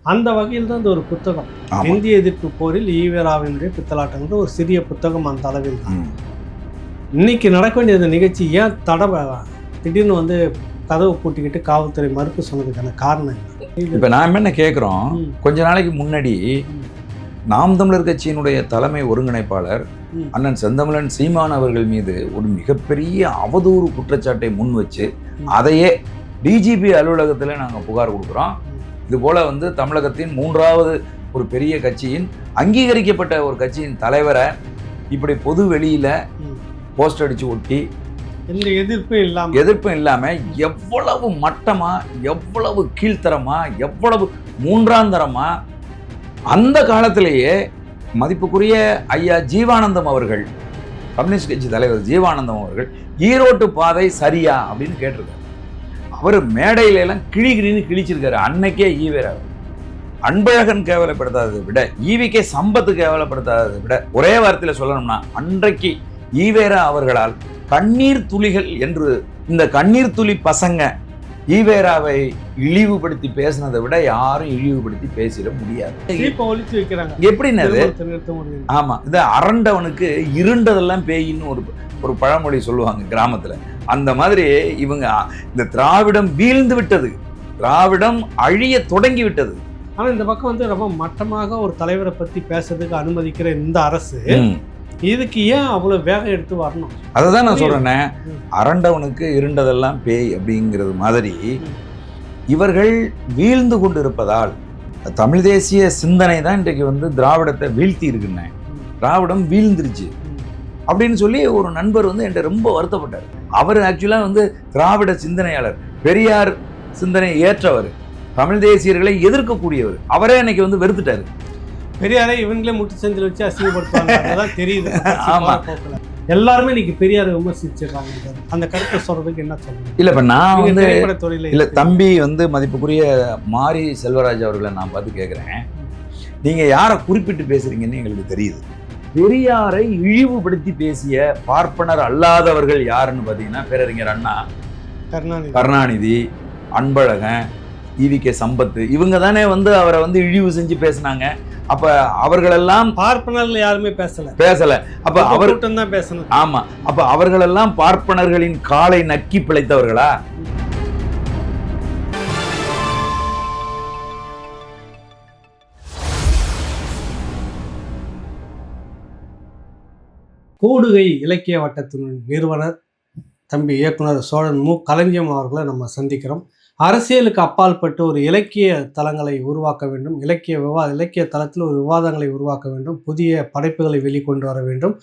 அந்த வகையில் தான் இந்த ஒரு புத்தகம். இந்திய எதிர்ப்பு போரில் ஈவேராவினுடைய பித்தலாட்டங்கிற ஒரு சிறிய புத்தகம் அந்த அளவில் தான். இன்னைக்கு நடக்க வேண்டிய இந்த நிகழ்ச்சி ஏன் திடீர்னு வந்து கதவு பூட்டிக்கிட்டு காவல்துறை மறுப்பு சொன்னதுக்கான காரணம் என்ன? இப்போ நாம் என்ன கேட்குறோம், கொஞ்ச நாளைக்கு முன்னாடி நாம் தமிழர் கட்சியினுடைய தலைமை ஒருங்கிணைப்பாளர் அண்ணன் செந்தமிழன் சீமான் அவர்கள் மீது ஒரு மிகப்பெரிய அவதூறு குற்றச்சாட்டை முன் வச்சு அதையே டிஜிபி அலுவலகத்தில் நாங்கள் புகார் கொடுக்குறோம். இது போல வந்து தமிழகத்தின் 3வது ஒரு பெரிய கட்சியின் அங்கீகரிக்கப்பட்ட ஒரு கட்சியின் தலைவரை இப்படி பொது வெளியில போஸ்ட் அடிச்சு ஒட்டி எதிர்ப்பும் இல்லாம எவ்வளவு மட்டமா, எவ்வளவு கீழ்த்தரமா, எவ்வளவு மூன்றாந்தரமா அந்த காலத்திலேயே மதிப்புக்குரிய ஐயா ஜீவானந்தம் அவர்கள், கம்யூனிஸ்ட் கட்சி தலைவர் ஜீவானந்தம் அவர்கள் ஈரோட்டு பாதை சரியா அப்படின்னு கேட்டிருக்காரு. அவர் மேடையில எல்லாம் கிழின்னு கிழிச்சிருக்காரு. அன்னைக்கே ஈவேரா அன்பழகன் கேவலப்படுத்தாததை விட, ஈவிகே சம்பத்து கேவலப்படுத்தாததை விட, ஒரே வார்த்தையில சொல்லணும்னா அன்றைக்கு ஈவேரா அவர்களால் கண்ணீர் துளிகள் என்று இந்த கண்ணீர் துளி பசங்க ஈவேராவை இழிவுபடுத்தி பேசினதை விட யாரும் இழிவுபடுத்தி பேசிட முடியாது. எப்படின்னு ஆமா, இது அரண்டவனுக்கு இருண்டதெல்லாம் பேயின்னு ஒரு பழமொழி சொல்லுவாங்க கிராமத்துல. அந்த மாதிரி இவங்க இந்த திராவிடம் வீழ்ந்து விட்டது, திராவிடம் அழிய தொடங்கி விட்டது. ஆனா இந்த பக்கம் வந்து ரொம்ப மட்டமாக ஒரு தலைவரை பத்தி பேசுறதுக்கு அனுமதிக்கிற இந்த அரசு இதுக்கு ஏன் அவ்வளவு வேகம் எடுத்து வரணும்? அததான் நான் சொல்றேனே, அரண்டவனுக்கு இருண்டதெல்லாம் பேய் அப்படிங்கிறது மாதிரி இவர்கள் வீழ்ந்து கொண்டு இருப்பதால் தமிழ் தேசிய சிந்தனை தான் இன்றைக்கு வந்து திராவிடத்தை வீழ்த்தி இருக்குன்னு, திராவிடம் வீழ்ந்துருச்சு அப்படின்னு சொல்லி ஒரு நண்பர் வந்து என்கிட்ட ரொம்ப வருத்தப்பட்டார். அவர் ஆக்சுவலா வந்து திராவிட சிந்தனையாளர், பெரியார் சிந்தனை ஏற்றவர், தமிழ் தேசியர்களை எதிர்க்கக்கூடியவர். அவரே இன்னைக்கு வந்து வெறுத்துட்டாரு. பெரியாரை இவங்களே முட்டு செஞ்சு வச்சு அசிங்கப்படுத்துவாங்க தெரியுது. ஆமா, எல்லாருமே இன்னைக்கு பெரியாரை விமர்சிச்சிருக்காங்க. அந்த கருத்தை சொல்றதுக்கு என்ன சொல்லுங்க? இல்ல இப்ப நான் வந்து இல்ல தம்பி வந்து மதிப்புக்குரிய மாரி செல்வராஜ் அவர்களை நான் பார்த்து கேட்கிறேன், நீங்க யாரை குறிப்பிட்டு பேசுறீங்கன்னு எங்களுக்கு தெரியுது. பெரியாரை இழிவுபடுத்தி பேசிய பார்ப்பனர் அல்லாதவர்கள் யாருன்னு பாத்தீங்கன்னா பேரறிஞர் அண்ணா, கருணாநிதி, அன்பழகன், ஈவிகே சம்பத்து, இவங்க தானே வந்து அவரை வந்து இழிவு செஞ்சு பேசினாங்க. அப்ப அவர்களெல்லாம் பார்ப்பனர்கள் யாருமே பேசல. அப்ப அவர் தான் பேசணும். ஆமா, அப்ப அவர்களெல்லாம் பார்ப்பனர்களின் காலை நக்கி பிழைத்தவர்களா? கூடுகை இலக்கிய வட்டத்தின் நிறுவனர் தம்பி இயக்குனர் சோழன் மு. களஞ்சியம் அவர்களை நம்ம சந்திக்கிறோம். அரசியலுக்கு அப்பாற்பட்டு ஒரு இலக்கிய தளங்களை உருவாக்க வேண்டும், இலக்கிய தளத்தில் ஒரு விவாதங்களை உருவாக்க வேண்டும், புதிய படைப்புகளை வெளிக்கொண்டு வர வேண்டும்,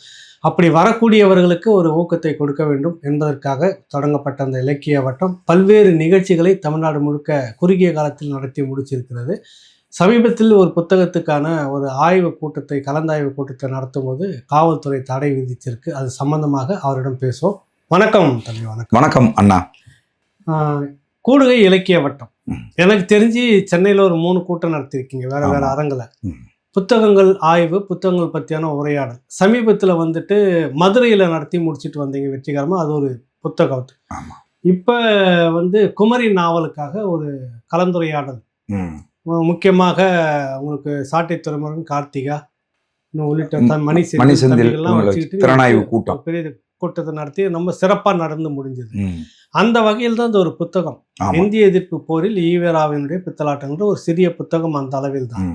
அப்படி வரக்கூடியவர்களுக்கு ஒரு ஊக்கத்தை கொடுக்க வேண்டும் என்பதற்காக தொடங்கப்பட்ட அந்த இலக்கிய வட்டம் பல்வேறு நிகழ்ச்சிகளை தமிழ்நாடு முழுக்க குறுகிய காலத்தில் நடத்தி முடிச்சிருக்கிறது. சமீபத்தில் ஒரு புத்தகத்துக்கான ஒரு கலந்தாய்வு கூட்டத்தை நடத்தும் போது காவல்துறை தடை விதிச்சிருக்கு. அது சம்பந்தமாக அவரிடம் பேசுவோம். வணக்கம் தம்பி. வணக்கம் அண்ணா. கூடுகை இலக்கிய வட்டம், எனக்கு தெரிஞ்சு சென்னையில் ஒரு 3 கூட்டம் நடத்திருக்கீங்க வேற அரங்கில். புத்தகங்கள் ஆய்வு, புத்தகங்கள் பற்றியான உரையாடல். சமீபத்தில் வந்துட்டு மதுரையில் நடத்தி முடிச்சுட்டு வந்தீங்க வெற்றிகரமாக. அது ஒரு புத்தகம். இப்போ வந்து குமரி நாவலுக்காக ஒரு கலந்துரையாடல், முக்கியமாக உங்களுக்கு சாட்டை துறைமுருகன், கார்த்திகா உள்ளிட்ட மணிசெல்லாம் வச்சுக்கிட்டு பெரிய கூட்டத்தை நடத்தி ரொம்ப சிறப்பாக நடந்து முடிஞ்சது. அந்த வகையில் தான் இந்த ஒரு புத்தகம், இந்திய எதிர்ப்பு போரில் ஈவேராவினுடைய பித்தலாட்டங்கிற ஒரு சிறிய புத்தகம் அந்த அளவில் தான்.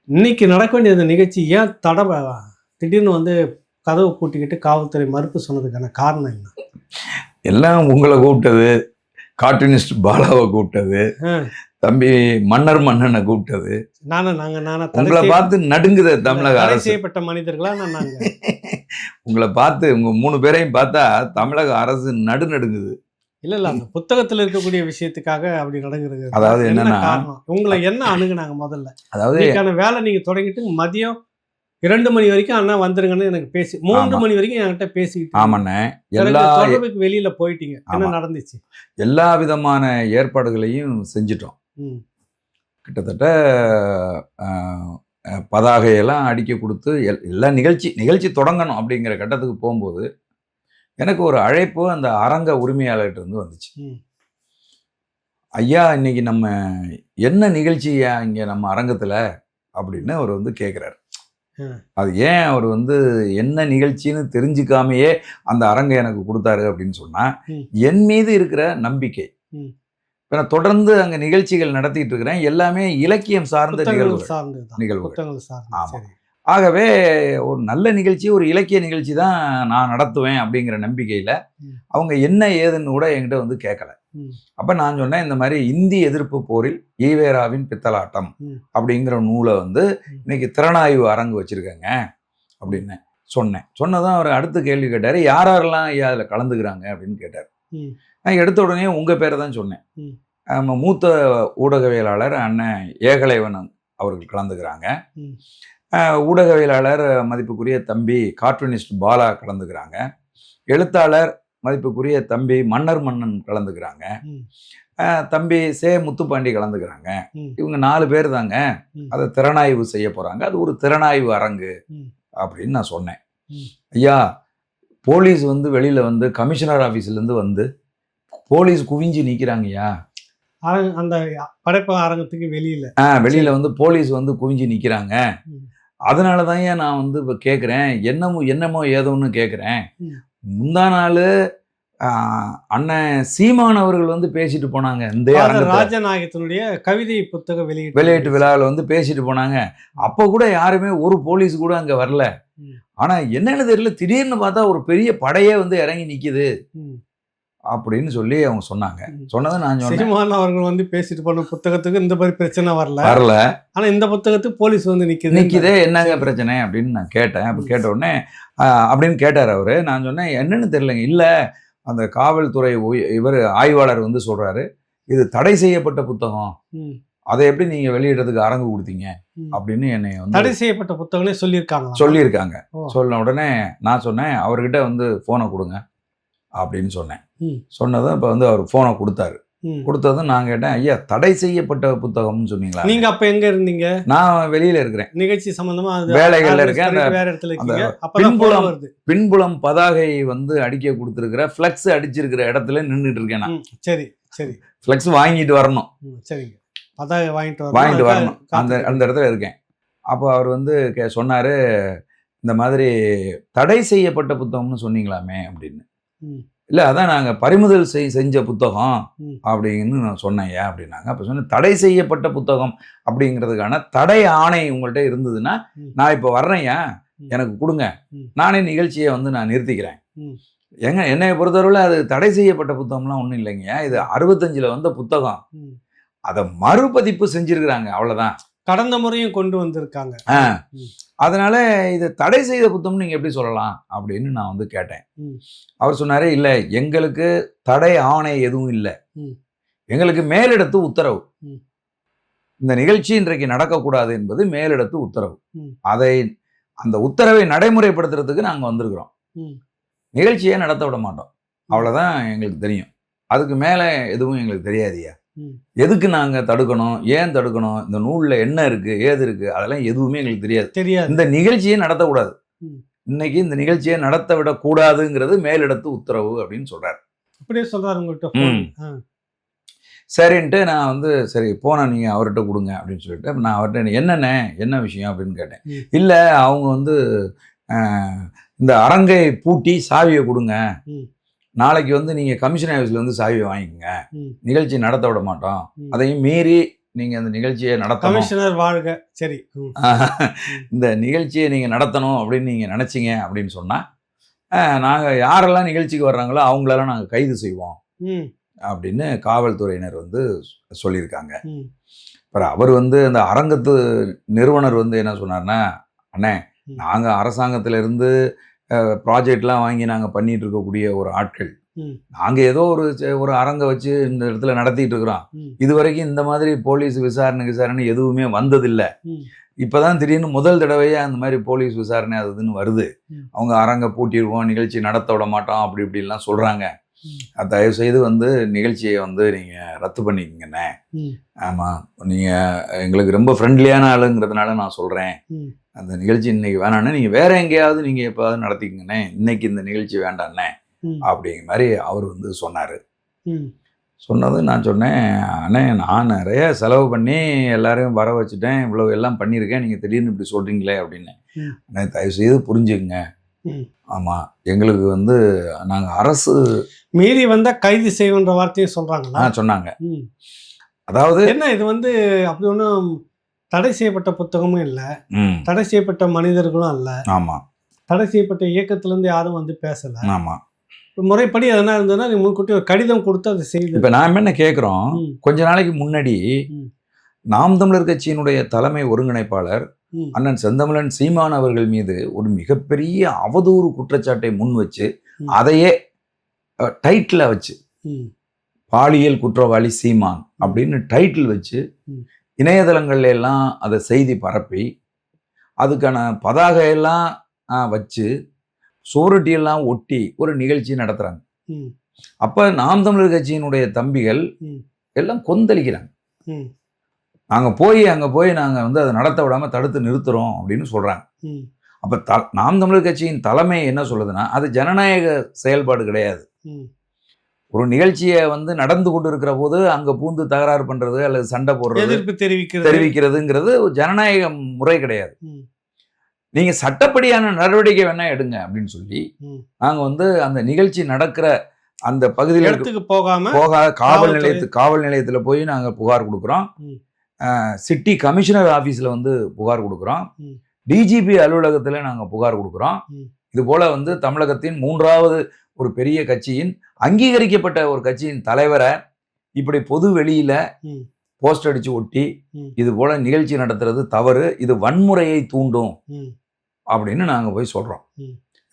இன்னைக்கு நடக்க வேண்டிய இந்த நிகழ்ச்சி ஏன் திடீர்னு வந்து கதவு பூட்டிக்கிட்டு காவல்துறை மறுப்பு சொன்னதுக்கான காரணம் என்ன? எல்லாம் உங்களை கூப்பிட்டது, கார்ட்டூனிஸ்ட் பாலாவை கூப்பிட்டது, தம்பி மன்னனை கூப்பிட்டது, உங்களை பார்த்து நடுங்குது தமிழக அரசு. செய்யப்பட்ட மனிதர்களா உங்களை பார்த்து உங்க 3 பேரையும் பார்த்தா தமிழக அரசு நடுங்குது. இல்ல அந்த புத்தகத்துல இருக்கக்கூடிய விஷயத்துக்காக அப்படி நடங்குறது. அதாவது என்னன்னா, உங்களை என்ன அணுகுனாங்க முதல்ல? அதாவது வேலை நீங்க தொடங்கிட்டு மதியம் 2 மணி வரைக்கும் அண்ணா வந்துருங்கன்னு எனக்கு பேசி 3 மணி வரைக்கும் என்கிட்ட பேசிக்கிட்டு. ஆமாண்ணே, தொடர்புக்கு வெளியில போயிட்டீங்க. என்ன நடந்துச்சு? எல்லா விதமான ஏற்பாடுகளையும் செஞ்சிட்டோம். கிட்டத்தட்ட பதாகையெல்லாம் அடிக்க கொடுத்து எல்லா நிகழ்ச்சி தொடங்கணும் அப்படிங்கிற கட்டத்துக்கு போகும்போது எனக்கு ஒரு அழைப்பு அந்த அரங்க உரிமையாளர்கிட்ட இருந்து வந்துச்சு. ஐயா இன்னைக்கு நம்ம என்ன நிகழ்ச்சியா இங்கே நம்ம அரங்கத்தில் அப்படின்னு அவர் வந்து கேட்குறாரு. அது ஏன் அவர் வந்து என்ன நிகழ்ச்சின்னு தெரிஞ்சுக்காமையே அந்த அரங்கை எனக்கு கொடுத்தாரு அப்படின்னு சொன்னால், என் மீது இருக்கிற நம்பிக்கை. இப்போ நான் தொடர்ந்து அங்கே நிகழ்ச்சிகள் நடத்திட்டு இருக்கிறேன், எல்லாமே இலக்கியம் சார்ந்த நிகழ்வுகள். ஆமாம். ஆகவே ஒரு நல்ல நிகழ்ச்சி, ஒரு இலக்கிய நிகழ்ச்சி தான் நான் நடத்துவேன் அப்படிங்கிற நம்பிக்கையில் அவங்க என்ன ஏதுன்னு கூட என்கிட்ட வந்து கேட்கல. அப்போ நான் சொன்னேன், இந்த மாதிரி இந்தி எதிர்ப்பு போரில் ஈவேராவின் பித்தலாட்டம் அப்படிங்கிற நூலை வந்து இன்னைக்கு திறனாய்வு அரங்கு வச்சுருக்கேங்க அப்படின்னு சொன்னதான் அவர் அடுத்த கேள்வி கேட்டார், யாரெல்லாம் ஐயா அதில் கலந்துக்கிறாங்க அப்படின்னு கேட்டார். நான் எடுத்த உடனே உங்கள் பேரை தான் சொன்னேன். மூத்த ஊடகவியலாளர் அண்ணன் ஏகலைவன் அவர்கள் கலந்துக்கிறாங்க, ஊடகவியலாளர் மதிப்புக்குரிய தம்பி கார்ட்டூனிஸ்ட் பாலா கலந்துக்கிறாங்க, எழுத்தாளர் மதிப்புக்குரிய தம்பி மன்னர் மன்னன் கலந்துக்கிறாங்க, தம்பி சே முத்துப்பாண்டி கலந்துக்கிறாங்க. இவங்க 4 பேர் தாங்க அதை திறனாய்வு செய்ய போறாங்க, அது ஒரு திறனாய்வு அரங்கு அப்படின்னு நான் சொன்னேன். ஐயா போலீஸ் வந்து வெளியில வந்து கமிஷனர் ஆபீஸ்ல இருந்து வந்து போலீஸ் குவிஞ்சு நிக்கிறாங்கய்யா, அந்த படைப்பு அரங்கத்துக்கு வெளியில வந்து போலீஸ் வந்து குவிஞ்சு நிக்கிறாங்க. அதனாலதான் நான் வந்து இப்ப கேட்கிறேன், என்னமோ ஏதோன்னு கேட்கிறேன். முந்தா நாள் அண்ணன் சீமான் அவர்கள் வந்து பேசிட்டு போனாங்க, இந்த ராஜநாயகத்தினுடைய கவிதை புத்தக வெளியீட்டு விழாவில் வந்து பேசிட்டு போனாங்க. அப்போ கூட யாருமே ஒரு போலீஸ் கூட அங்க வரல. ஆனா என்னன்னு தெரியல, திடீர்னு பார்த்தா ஒரு பெரிய படையே வந்து இறங்கி நிக்குது அப்படின்னு சொல்லி அவங்க சொன்னாங்க. சொன்னதை நான் சொன்னேன், சீமான் அவர்கள் வந்து பேசிட்டு போன புத்தகத்துக்கு இந்த மாதிரி பிரச்சனை வரல, ஆனா இந்த புத்தகத்துக்கு போலீஸ் வந்து நிக்குதே, என்னங்க பிரச்சனை அப்படின்னு நான் கேட்டேன். அப்ப கேட்ட உடனே அப்படின்னு கேட்டார் அவரு. நான் சொன்னேன், என்னன்னு தெரியலங்க, இல்ல அந்த காவல்துறை இவர் ஆய்வாளர் வந்து சொல்றாரு, இது தடை செய்யப்பட்ட புத்தகம், அதை எப்படி நீங்க வெளியிடறதுக்கு அரங்கு கொடுத்தீங்க அப்படின்னு என்னை வந்து தடை செய்யப்பட்ட புத்தகமே சொல்லியிருக்காங்க. சொன்ன உடனே நான் சொன்னேன், அவர்கிட்ட வந்து போனை கொடுங்க அப்படின்னு சொன்னேன். சொன்னதும் இப்போ வந்து அவர் போனை கொடுத்ததும் நான் கேட்டேன், ஐயா தடை செய்யப்பட்ட புத்தகம்னு சொன்னீங்களா? நீங்க அப்ப எங்க இருந்தீங்க? நான் வெளியில இருக்கிறேன், நிகழ்ச்சி சம்பந்தமா வேலைகள்ல இருக்கேன். பின்புலம் பதாகை வந்து அடிக்க கொடுத்துருக்கிற பிளக்ஸ் அடிச்சிருக்கிற இடத்துல நின்றுட்டு இருக்கேன் நான். சரி பிளக்ஸ் வாங்கிட்டு வரணும், சரிங்க, பதாகை வாங்கிட்டு வரணும், அந்த இடத்துல இருக்கேன். அப்போ அவர் வந்து சொன்னாரு, இந்த மாதிரி தடை செய்யப்பட்ட புத்தகம்னு சொன்னீங்களாமே அப்படின்னு. இல்லை அதான் நாங்கள் பறிமுதல் செஞ்ச புத்தகம் அப்படின்னு நான் சொன்னேன் அப்படின்னாங்க. அப்போ சொன்னேன், தடை செய்யப்பட்ட புத்தகம் அப்படிங்கிறதுக்கான தடை ஆணை உங்கள்கிட்ட இருந்ததுன்னா நான் இப்போ வர்றேன்யா, எனக்கு கொடுங்க, நானே நிகழ்ச்சியை வந்து நான் நிறுத்திக்கிறேன். என்னை பொறுத்தவரையில் அது தடை செய்யப்பட்ட புத்தகம்லாம் ஒன்றும் இல்லைங்கய்யா, இது 65 வந்த புத்தகம், அதை மறுபதிப்பு செஞ்சிருக்கிறாங்க, அவ்வளோதான். கடந்த முறையும் கொண்டு வந்திருக்காங்க. அதனால இதை தடை செய்த புத்தகம் நீங்க எப்படி சொல்லலாம் அப்படின்னு நான் வந்து கேட்டேன். அவர் சொன்னாரு, இல்ல எங்களுக்கு தடை ஆணை எதுவும் இல்லை, எங்களுக்கு மேலிடத்து உத்தரவு, இந்த நிகழ்ச்சி இன்றைக்கு நடக்கக்கூடாது என்பது மேலிடத்து உத்தரவு, அந்த உத்தரவை நடைமுறைப்படுத்துறதுக்கு நாங்க வந்திருக்கிறோம், நிகழ்ச்சியை நடத்த விட மாட்டோம், அவ்வளவுதான் எங்களுக்கு தெரியும், அதுக்கு மேல எதுவும் எங்களுக்கு தெரியாதியா, எதுக்கு நாங்க தடுக்கணும், ஏன் தடுக்கணும், இந்த நூல்ல என்ன இருக்கு ஏது இருக்கு அதெல்லாம் எதுவுமே எங்களுக்கு தெரியாது, இந்த நிகழ்ச்சியை நடத்தக்கூடாது, இன்னைக்கு இந்த நிகழ்ச்சியை நடத்த விட கூடாதுங்கிறது மேலிடத்து உத்தரவு அப்படின்னு சொல்றாரு. அப்படியே சொல்றாரு உங்கள்கிட்ட. சரின்ட்டு நான் வந்து சரி போனா நீங்க அவர்கிட்ட கொடுங்க அப்படின்னு சொல்லிட்டு நான் அவர்கிட்ட என்ன விஷயம் அப்படின்னு கேட்டேன். இல்ல அவங்க வந்து இந்த அரங்கை பூட்டி சாவியை கொடுங்க, நாளைக்கு வந்து நீங்க கமிஷன் ஆஃபீஸ்ல வந்து சாவியை வாங்கிக்கோங்க, நிகழ்ச்சி நடத்த விட மாட்டோம், அதையும் மீறி நீங்க அந்த நிகழ்ச்சியை நடத்தணும், கமிஷனர் வாழ்க, சரி இந்த நிகழ்ச்சியை நீங்க நடத்தணும் அப்படின்னு நீங்க நினைச்சீங்க அப்படின்னு சொன்னா நாங்க யாரெல்லாம் நிகழ்ச்சிக்கு வர்றாங்களோ அவங்களெல்லாம் நாங்க கைது செய்வோம் அப்படின்னு காவல்துறையினர் வந்து சொல்லியிருக்காங்க. அப்புறம் அவர் வந்து அந்த அரங்கத்து நிறுவனர் வந்து என்ன சொன்னார்னா, அண்ணே நாங்க அரசாங்கத்துல இருந்து ப்ராஜெக்ட்லாம் வாங்கி நாங்கள் பண்ணிட்டு இருக்கக்கூடிய ஒரு ஆட்கள், நாங்கள் ஏதோ ஒரு அரங்கை வச்சு இந்த இடத்துல நடத்திட்டு இருக்கிறோம், இது வரைக்கும் இந்த மாதிரி போலீஸ் விசாரணை எதுவுமே வந்ததில்லை, இப்போதான் திடீர்னு முதல் தடவையே அந்த மாதிரி போலீஸ் விசாரணை அதுன்னு வருது, அவங்க அரங்கை பூட்டிடுவோம், நிகழ்ச்சி நடத்த விட மாட்டோம் அப்படி இப்படிலாம் சொல்கிறாங்க, தயவு செய்து வந்து நிகழ்ச்சியை வந்து நீங்கள் ரத்து பண்ணிக்கங்கண்ணே, ஆமாம் நீங்கள் எங்களுக்கு ரொம்ப ஃப்ரெண்ட்லியான ஆளுங்கிறதுனால நான் சொல்கிறேன், அந்த நிகழ்ச்சி இன்னைக்கு வேணாண்ணே, நீங்கள் வேற எங்கேயாவது நீங்கள் எப்போயாவது நடத்திக்கங்கண்ணே, இன்னைக்கு இந்த நிகழ்ச்சி வேண்டாண்ணே அப்படிங்கிற மாதிரி அவர் வந்து சொன்னார். சொன்னது நான் சொன்னேன், அண்ணே நான் நிறைய செலவு பண்ணி எல்லாரையும் வர வச்சுட்டேன், இவ்வளோ எல்லாம் பண்ணியிருக்கேன், நீங்கள் திடீர்னு இப்படி சொல்கிறீங்களே அப்படின்னு. அண்ணே தயவுசெய்து புரிஞ்சுக்குங்க. ஆமாம், எங்களுக்கு வந்து நாங்கள் அரசு மீறி வந்தால் கைது செய்வோன்ற வார்த்தையும் சொல்கிறாங்களா? சொன்னாங்க. அதாவது என்ன இது வந்து அப்படி ஒன்றும் தடை செய்யப்பட்ட புத்தகமும் இல்லை, தடை செய்யப்பட்ட மனிதர்களும் அல்ல. ஆமாம், தடை செய்யப்பட்ட இயக்கத்திலேருந்து யாரும் வந்து பேசலை. ஆமாம், முறைப்படி எதனா இருந்ததுன்னா நீ முன்கூட்டி ஒரு கடிதம் கொடுத்து அதை செய்து. இப்போ நான் என்ன கேட்குறோம், கொஞ்ச நாளைக்கு முன்னாடி நாம் தமிழர் கட்சியினுடைய தலைமை ஒருங்கிணைப்பாளர் அண்ணன் செந்தமிழன் சீமான் அவர்கள் மீது ஒரு மிகப்பெரிய அவதூறு குற்றச்சாட்டை முன் வச்சு அதையே டைட்டில் வச்சு பாலியல் குற்றவாளி சீமான் அப்படின்னு டைட்டில் வச்சு இணையதளங்கள்ல எல்லாம் அதை செய்தி பரப்பி அதுக்கான பதாகையெல்லாம் வச்சு சோரட்டியெல்லாம் ஒட்டி ஒரு நிகழ்ச்சி நடத்துறாங்க. அப்ப நாம் தமிழர் கட்சியினுடைய தம்பிகள் எல்லாம் கொந்தளிக்கிறாங்க. நாங்க போய் அங்க போய் நாங்க வந்து அதை நடத்த விடாம தடுத்து நிறுத்துறோம் அப்படின்னு சொல்றாங்க. அப்ப நாம் தமிழர் கட்சியின் தலைமை என்ன சொல்லுதுன்னா, அது ஜனநாயக செயல்பாடு கிடையாது. ஒரு நிகழ்ச்சியை வந்து நடந்து கொண்டு இருக்கிற போது அங்க பூந்து தகராறு பண்றது அல்லது சண்டை போடுறது, எதிர்ப்பு தெரிவிக்கிறதுங்கிறது ஜனநாயக முறை கிடையாது. நீங்க சட்டப்படியான நடவடிக்கை வேணா எடுங்க அப்படின்னு சொல்லி நாங்க வந்து அந்த நிகழ்ச்சி நடக்கிற அந்த பகுதியில் போகாத காவல் நிலையத்துல போய் நாங்க புகார் கொடுக்குறோம். சிட்டி கமிஷனர் ஆபீஸ்ல வந்து புகார் கொடுக்குறோம். டிஜிபி அலுவலகத்துல நாங்க புகார் கொடுக்குறோம். இது போல வந்து தமிழகத்தின் 3வது ஒரு பெரிய கட்சியின் அங்கீகரிக்கப்பட்ட ஒரு கட்சியின் தலைவரை இப்படி பொது வெளியில போஸ்ட் அடிச்சு ஒட்டி இது போல நிகழ்ச்சி நடத்துறது தவறு, இது வன்முறையை தூண்டும் அப்படின்னு நாங்க போய் சொல்றோம்.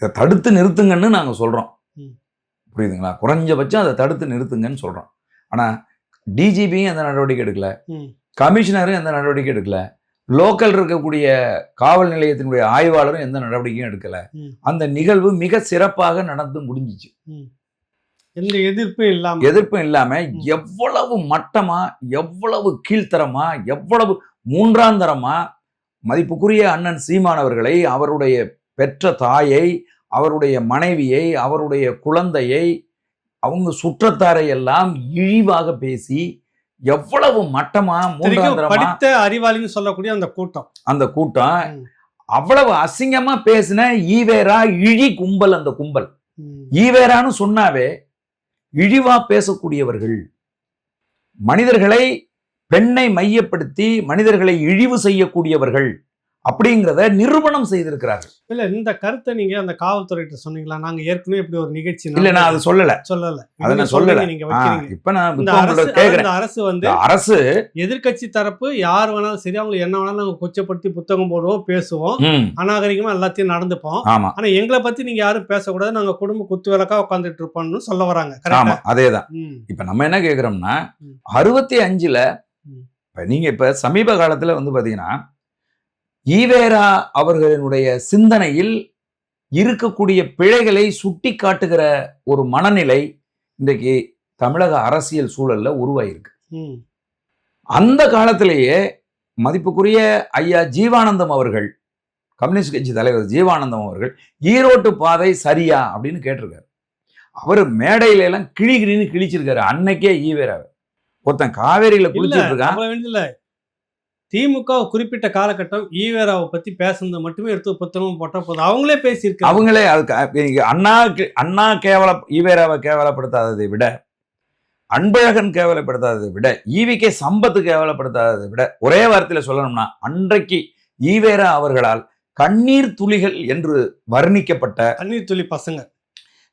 இதை தடுத்து நிறுத்துங்கன்னு நாங்க சொல்றோம். புரியுதுங்களா? குறைஞ்சபட்சம் அதை தடுத்து நிறுத்துங்கன்னு சொல்றோம். ஆனா டிஜிபியும் எந்த நடவடிக்கை எடுக்கல, கமிஷனரும் எந்த நடவடிக்கை எடுக்கல, லோக்கல் இருக்கக்கூடிய காவல் நிலையத்தினுடைய ஆய்வாளரும் எந்த நடவடிக்கையும் எடுக்கல. அந்த நிகழ்வு மிக சிறப்பாக நடந்து முடிஞ்சிச்சு. எந்த எதிர்ப்பும் இல்லாம எவ்வளவு மட்டமா, எவ்வளவு கீழ்த்தரமா, எவ்வளவு மூன்றாந்தரமா மதிப்புக்குரிய அண்ணன் சீமான் அவர்களை, அவருடைய பெற்ற தாயை, அவருடைய மனைவியை, அவருடைய குழந்தையை, அவங்க சுற்றத்தாரை எல்லாம் இழிவாக பேசி எவ்வளவு மட்டமா படித்த அறிவாளின்னு சொல்லக்கூடிய அந்த கூட்டம் அவ்வளவு அசிங்கமா பேசின ஈவேரா இழி கும்பல். அந்த கும்பல் ஈவேரான்னு சொன்னாவே இழிவா பேசக்கூடியவர்கள், மனிதர்களை பெண்ணை மையப்படுத்தி மனிதர்களை இழிவு செய்யக்கூடியவர்கள் அப்படிங்கிறத நிரூபணம் செய்திருக்கிறார்கள். இல்ல இந்த கருத்தை நீங்க அந்த காவல்துறையிட்ட சொன்னீங்களா? நாங்க ஏற்கனவே இப்படி ஒரு நிகழ்ச்சி இல்ல, நான் அது சொல்லல. அதை நான் சொல்லல. இப்ப நான் கேக்குறேன், அரசு வந்து அரசு எதிர்கட்சி தரப்பு யார் வேணாலும் சரி, அவங்க என்ன வேணாலும் நாங்க கொச்சப்படுத்தி புத்தகம் போடுவோம், பேசுவோம், அநாகரிகமா எல்லாத்தையும் நடந்துப்போம். ஆனா எங்களை பத்தி நீங்க யாரும் பேசக்கூடாது, நாங்க குடும்ப குத்து விளக்கா உட்காந்துட்டு இருப்போம்னு சொல்ல வராங்க. அதேதான். இப்ப நம்ம என்ன கேக்குறோம்னா, 65ல நீங்க இப்ப சமீப காலத்துல வந்து பாத்தீங்கன்னா ஈவேரா அவர்களினுடைய சிந்தனையில் இருக்கக்கூடிய பிழைகளை சுட்டி காட்டுகிற ஒரு மனநிலை இன்றைக்கு தமிழக அரசியல் சூழல்ல உருவாயிருக்கு. அந்த காலத்திலேயே மதிப்புக்குரிய ஐயா ஜீவானந்தம் அவர்கள், கம்யூனிஸ்ட் கட்சி தலைவர் ஜீவானந்தம் அவர்கள், ஈரோட்டு பாதை சரியா அப்படின்னு கேட்டிருக்காரு. அவர் மேடையில எல்லாம் கிழின்னு கிழிச்சிருக்காரு. அன்னைக்கே ஈவேராவை ஒருத்தன் காவேரியில குளிச்சுட்டு இருக்கான். திமுக குறிப்பிட்ட காலகட்டம் ஈவேராவை பத்தி பேசுனது மட்டுமே எடுத்து புத்தகம் போட்டா போதும், அவங்களே பேசியிருக்காங்க. அவங்களே அண்ணா ஈவேராவை கேவலப்படுத்தாததை விட, அன்பழகன் கேவலப்படுத்தாததை விட, ஈவிகே சம்பத்து கேவலப்படுத்தாததை விட, ஒரே வார்த்தையில சொல்லணும்னா அன்றைக்கு ஈவேரா அவர்களால் கண்ணீர் துளிகள் என்று வர்ணிக்கப்பட்ட கண்ணீர் துளி பசங்க,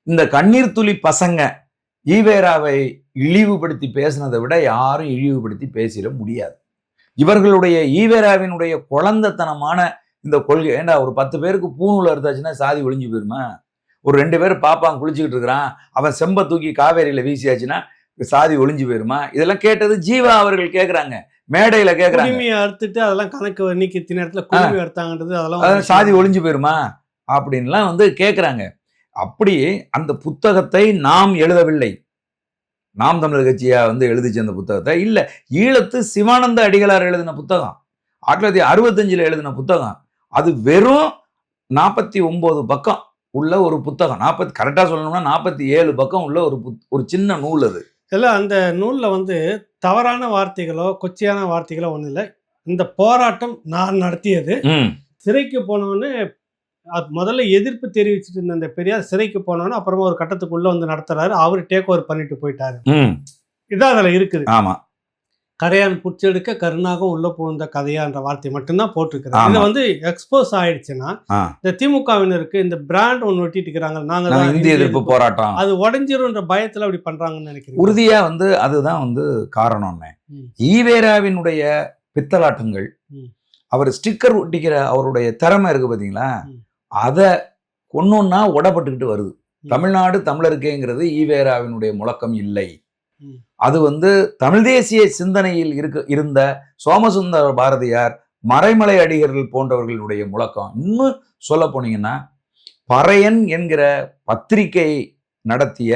இந்த கண்ணீர் துளி பசங்க ஈவேராவை இழிவுபடுத்தி பேசினதை விட யாரும் இழிவுபடுத்தி பேசிட முடியாது. இவர்களுடைய ஈவேராவினுடைய குழந்தைத்தனமான இந்த கொள்கை, ஏண்டா ஒரு 10 பேருக்கு பூணூல இருந்தாச்சுன்னா சாதி ஒழிஞ்சு போயிருமா? ஒரு 2 பேர் பாப்பான் குளிச்சுக்கிட்டு இருக்கிறான், அவன் செம்ப தூக்கி காவேரியில வீசியாச்சுன்னா சாதி ஒழிஞ்சு போயிருமா? இதெல்லாம் கேட்டது ஜீவா அவர்கள் கேட்கறாங்க, மேடையில கேட்கறாங்க. குடிமையை அறுத்துட்டு அதெல்லாம் கணக்கு நீக்கி நேரத்துல குடிமை அறுத்தாங்கன்றது அதெல்லாம் சாதி ஒழிஞ்சு போயிருமா அப்படின்லாம் வந்து கேட்கறாங்க. அப்படி அந்த புத்தகத்தை நாம் எழுதவில்லை, நாம் தமிழர் கட்சியா வந்து எழுதிச்சு அந்த புத்தகத்தை. இல்ல, ஈழத்து சிவானந்த அடிகளார் எழுதின புத்தகம், 1965 எழுதின புத்தகம். அது வெறும் 49 பக்கம் உள்ள ஒரு புத்தகம். கரெக்டா சொல்லணும்னா 47 பக்கம் உள்ள ஒரு சின்ன நூல். அது இல்ல அந்த நூல்ல வந்து தவறான வார்த்தைகளோ, கொச்சையான வார்த்தைகளோ ஒண்ணும் இல்ல. இந்த போராட்டம் நான் நடத்தியது. ம் சிறைக்கு போனவொன்னே முதல்ல எதிர்ப்பு தெரிவிச்சுட்டு இருந்த அந்த பெரியார் சிறைக்கு போனோனே, அப்புறமா ஒரு கட்டத்துக்குள்ள வந்து நடத்துறாரு. அவரு டேக் ஓவர் பண்ணிட்டு போயிட்டாரு. ம் இதான் அதுல இருக்குது. ஆமா கரையான் புடிச்செடுக்க கருணாகம் உள்ள புகுந்த கதையான்ற வார்த்தை மட்டும் தான் போட்டிருக்கிறாரு. ஆமா. இது வந்து எக்ஸ்போஸ் ஆயிடுச்சுன்னா, ஆ. இந்த திமுகவினருக்கு இந்த பிராண்ட் ஒண்ணு ஒட்டிட்டு இருக்கிறாங்க. நாங்க நாங்க தான் இந்திய எதிர்ப்பு போராட்டம் அது உடைஞ்சிரும்ன்ற பயத்துல அப்படி பண்றாங்கன்னு நினைக்கிறேன். உறுதியா வந்து அதுதான் வந்து காரணம்னே. ம். ஈவேராவினுடைய பித்தலாட்டங்கள், ம். அவர் ஸ்டிக்கர் ஒட்டிக்கிற அவருடைய திறமை இருக்கு பாத்தீங்களா, ம். அத ஒன்னொன்னா உடப்பட்டுக்கிட்டு வருது. ம். தமிழ்நாடு தமிழருக்கேங்கிறது ஈவேராவினுடைய முழக்கம் இல்லை. ம். அது வந்து தமிழ் தேசிய சிந்தனையில் இருந்த சோமசுந்தர பாரதியார், மறைமலை அடிகர்கள் போன்றவர்களுடைய முழக்கம். இன்னும் சொல்ல போனீங்கன்னா, பறையன் என்கிற பத்திரிகை நடத்திய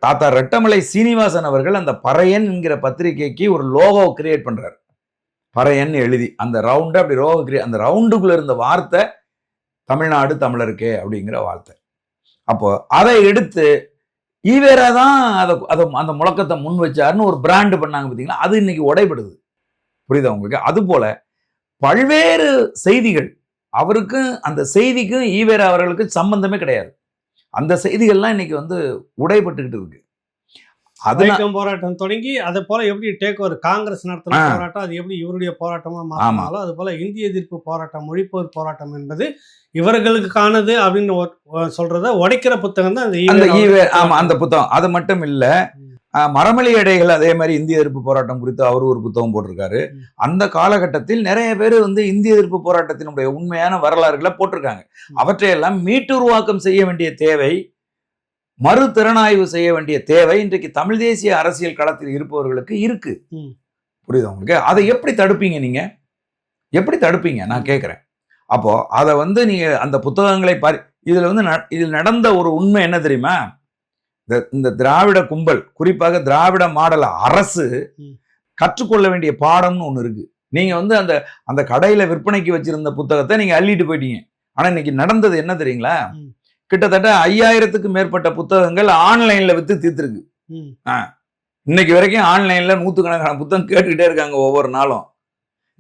தாத்தா ரெட்டமலை சீனிவாசன் அவர்கள் அந்த பறையன் என்கிற பத்திரிகைக்கு ஒரு லோகோ கிரியேட் பண்றாரு. பறையன் எழுதி அந்த ரவுண்டு அப்படி லோகோ கிரியேட், அந்த ரவுண்டுக்குள்ள இருந்த வார்த்தை தமிழ்நாடு தமிழருக்கே அப்படிங்கிற வார்த்தை. அப்போ அதை எடுத்து ஈவேரா தான் அதை அந்த முழக்கத்தை முன் வச்சாருன்னு ஒரு பிராண்டு பண்ணாங்க பார்த்தீங்களா, அது இன்னைக்கு உடைபடுது. புரியுதா உங்களுக்கு? அது போல பல்வேறு செய்திகள், அவருக்கும் அந்த செய்திக்கும் ஈவேரா அவர்களுக்கும் சம்பந்தமே கிடையாது. அந்த செய்திகள்லாம் இன்னைக்கு வந்து உடைபட்டுக்கிட்டு இருக்கு. வைக்கம் போராட்டம் தொடங்கி அதை போல எப்படி டேக் ஓவர் காங்கிரஸ் நடத்தின போராட்டம், அது எப்படி இவருடைய போராட்டமா மாறினாலோ அது போல இந்திய எதிர்ப்பு போராட்டம், மொழிப்போர் போராட்டம் என்பது இவர்களுக்கானது அப்படின்னு சொல்றத உடைக்கிற புத்தகம் தான் அந்த புத்தகம். அது மட்டும் இல்ல, மரமலை அடைகள் அதே மாதிரி இந்திய எதிர்ப்பு போராட்டம் குறித்து அவரு ஒரு புத்தகம் போட்டிருக்காரு. அந்த காலகட்டத்தில் நிறைய பேர் வந்து இந்திய எதிர்ப்பு போராட்டத்தினுடைய உண்மையான வரலாறுகளை போட்டிருக்காங்க. அவற்றையெல்லாம் மீட்டுருவாக்கம் செய்ய வேண்டிய தேவை, மறுதிறனாய்வு செய்ய வேண்டிய தேவை இன்றைக்கு தமிழ் தேசிய அரசியல் களத்தில் இருப்பவர்களுக்கு இருக்கு. புரியுதா உங்களுக்கு? அதை எப்படி தடுப்பீங்க? நீங்க எப்படி தடுப்பீங்க நான் கேட்கிறேன். அப்போ அதை வந்து நீங்க அந்த புத்தகங்களை இதுல வந்து இதில் நடந்த ஒரு உண்மை என்ன தெரியுமா? இந்த திராவிட கும்பல், குறிப்பாக திராவிட மாடல் அரசு கற்றுக்கொள்ள வேண்டிய பாடம்னு ஒண்ணு இருக்கு. நீங்க வந்து அந்த கடையில விற்பனைக்கு வச்சிருந்த புத்தகத்தை நீங்க அள்ளிட்டு போயிட்டீங்க. ஆனா இன்னைக்கு நடந்தது என்ன தெரியுங்களா? கிட்டத்தட்ட 5000க்கும் மேற்பட்ட புத்தகங்கள் ஆன்லைன்ல வித்து தீர்த்திருக்கு. இன்னைக்கு வரைக்கும் ஆன்லைன்ல 100கணக்கான புத்தகம் கேட்டுக்கிட்டே இருக்காங்க ஒவ்வொரு நாளும்.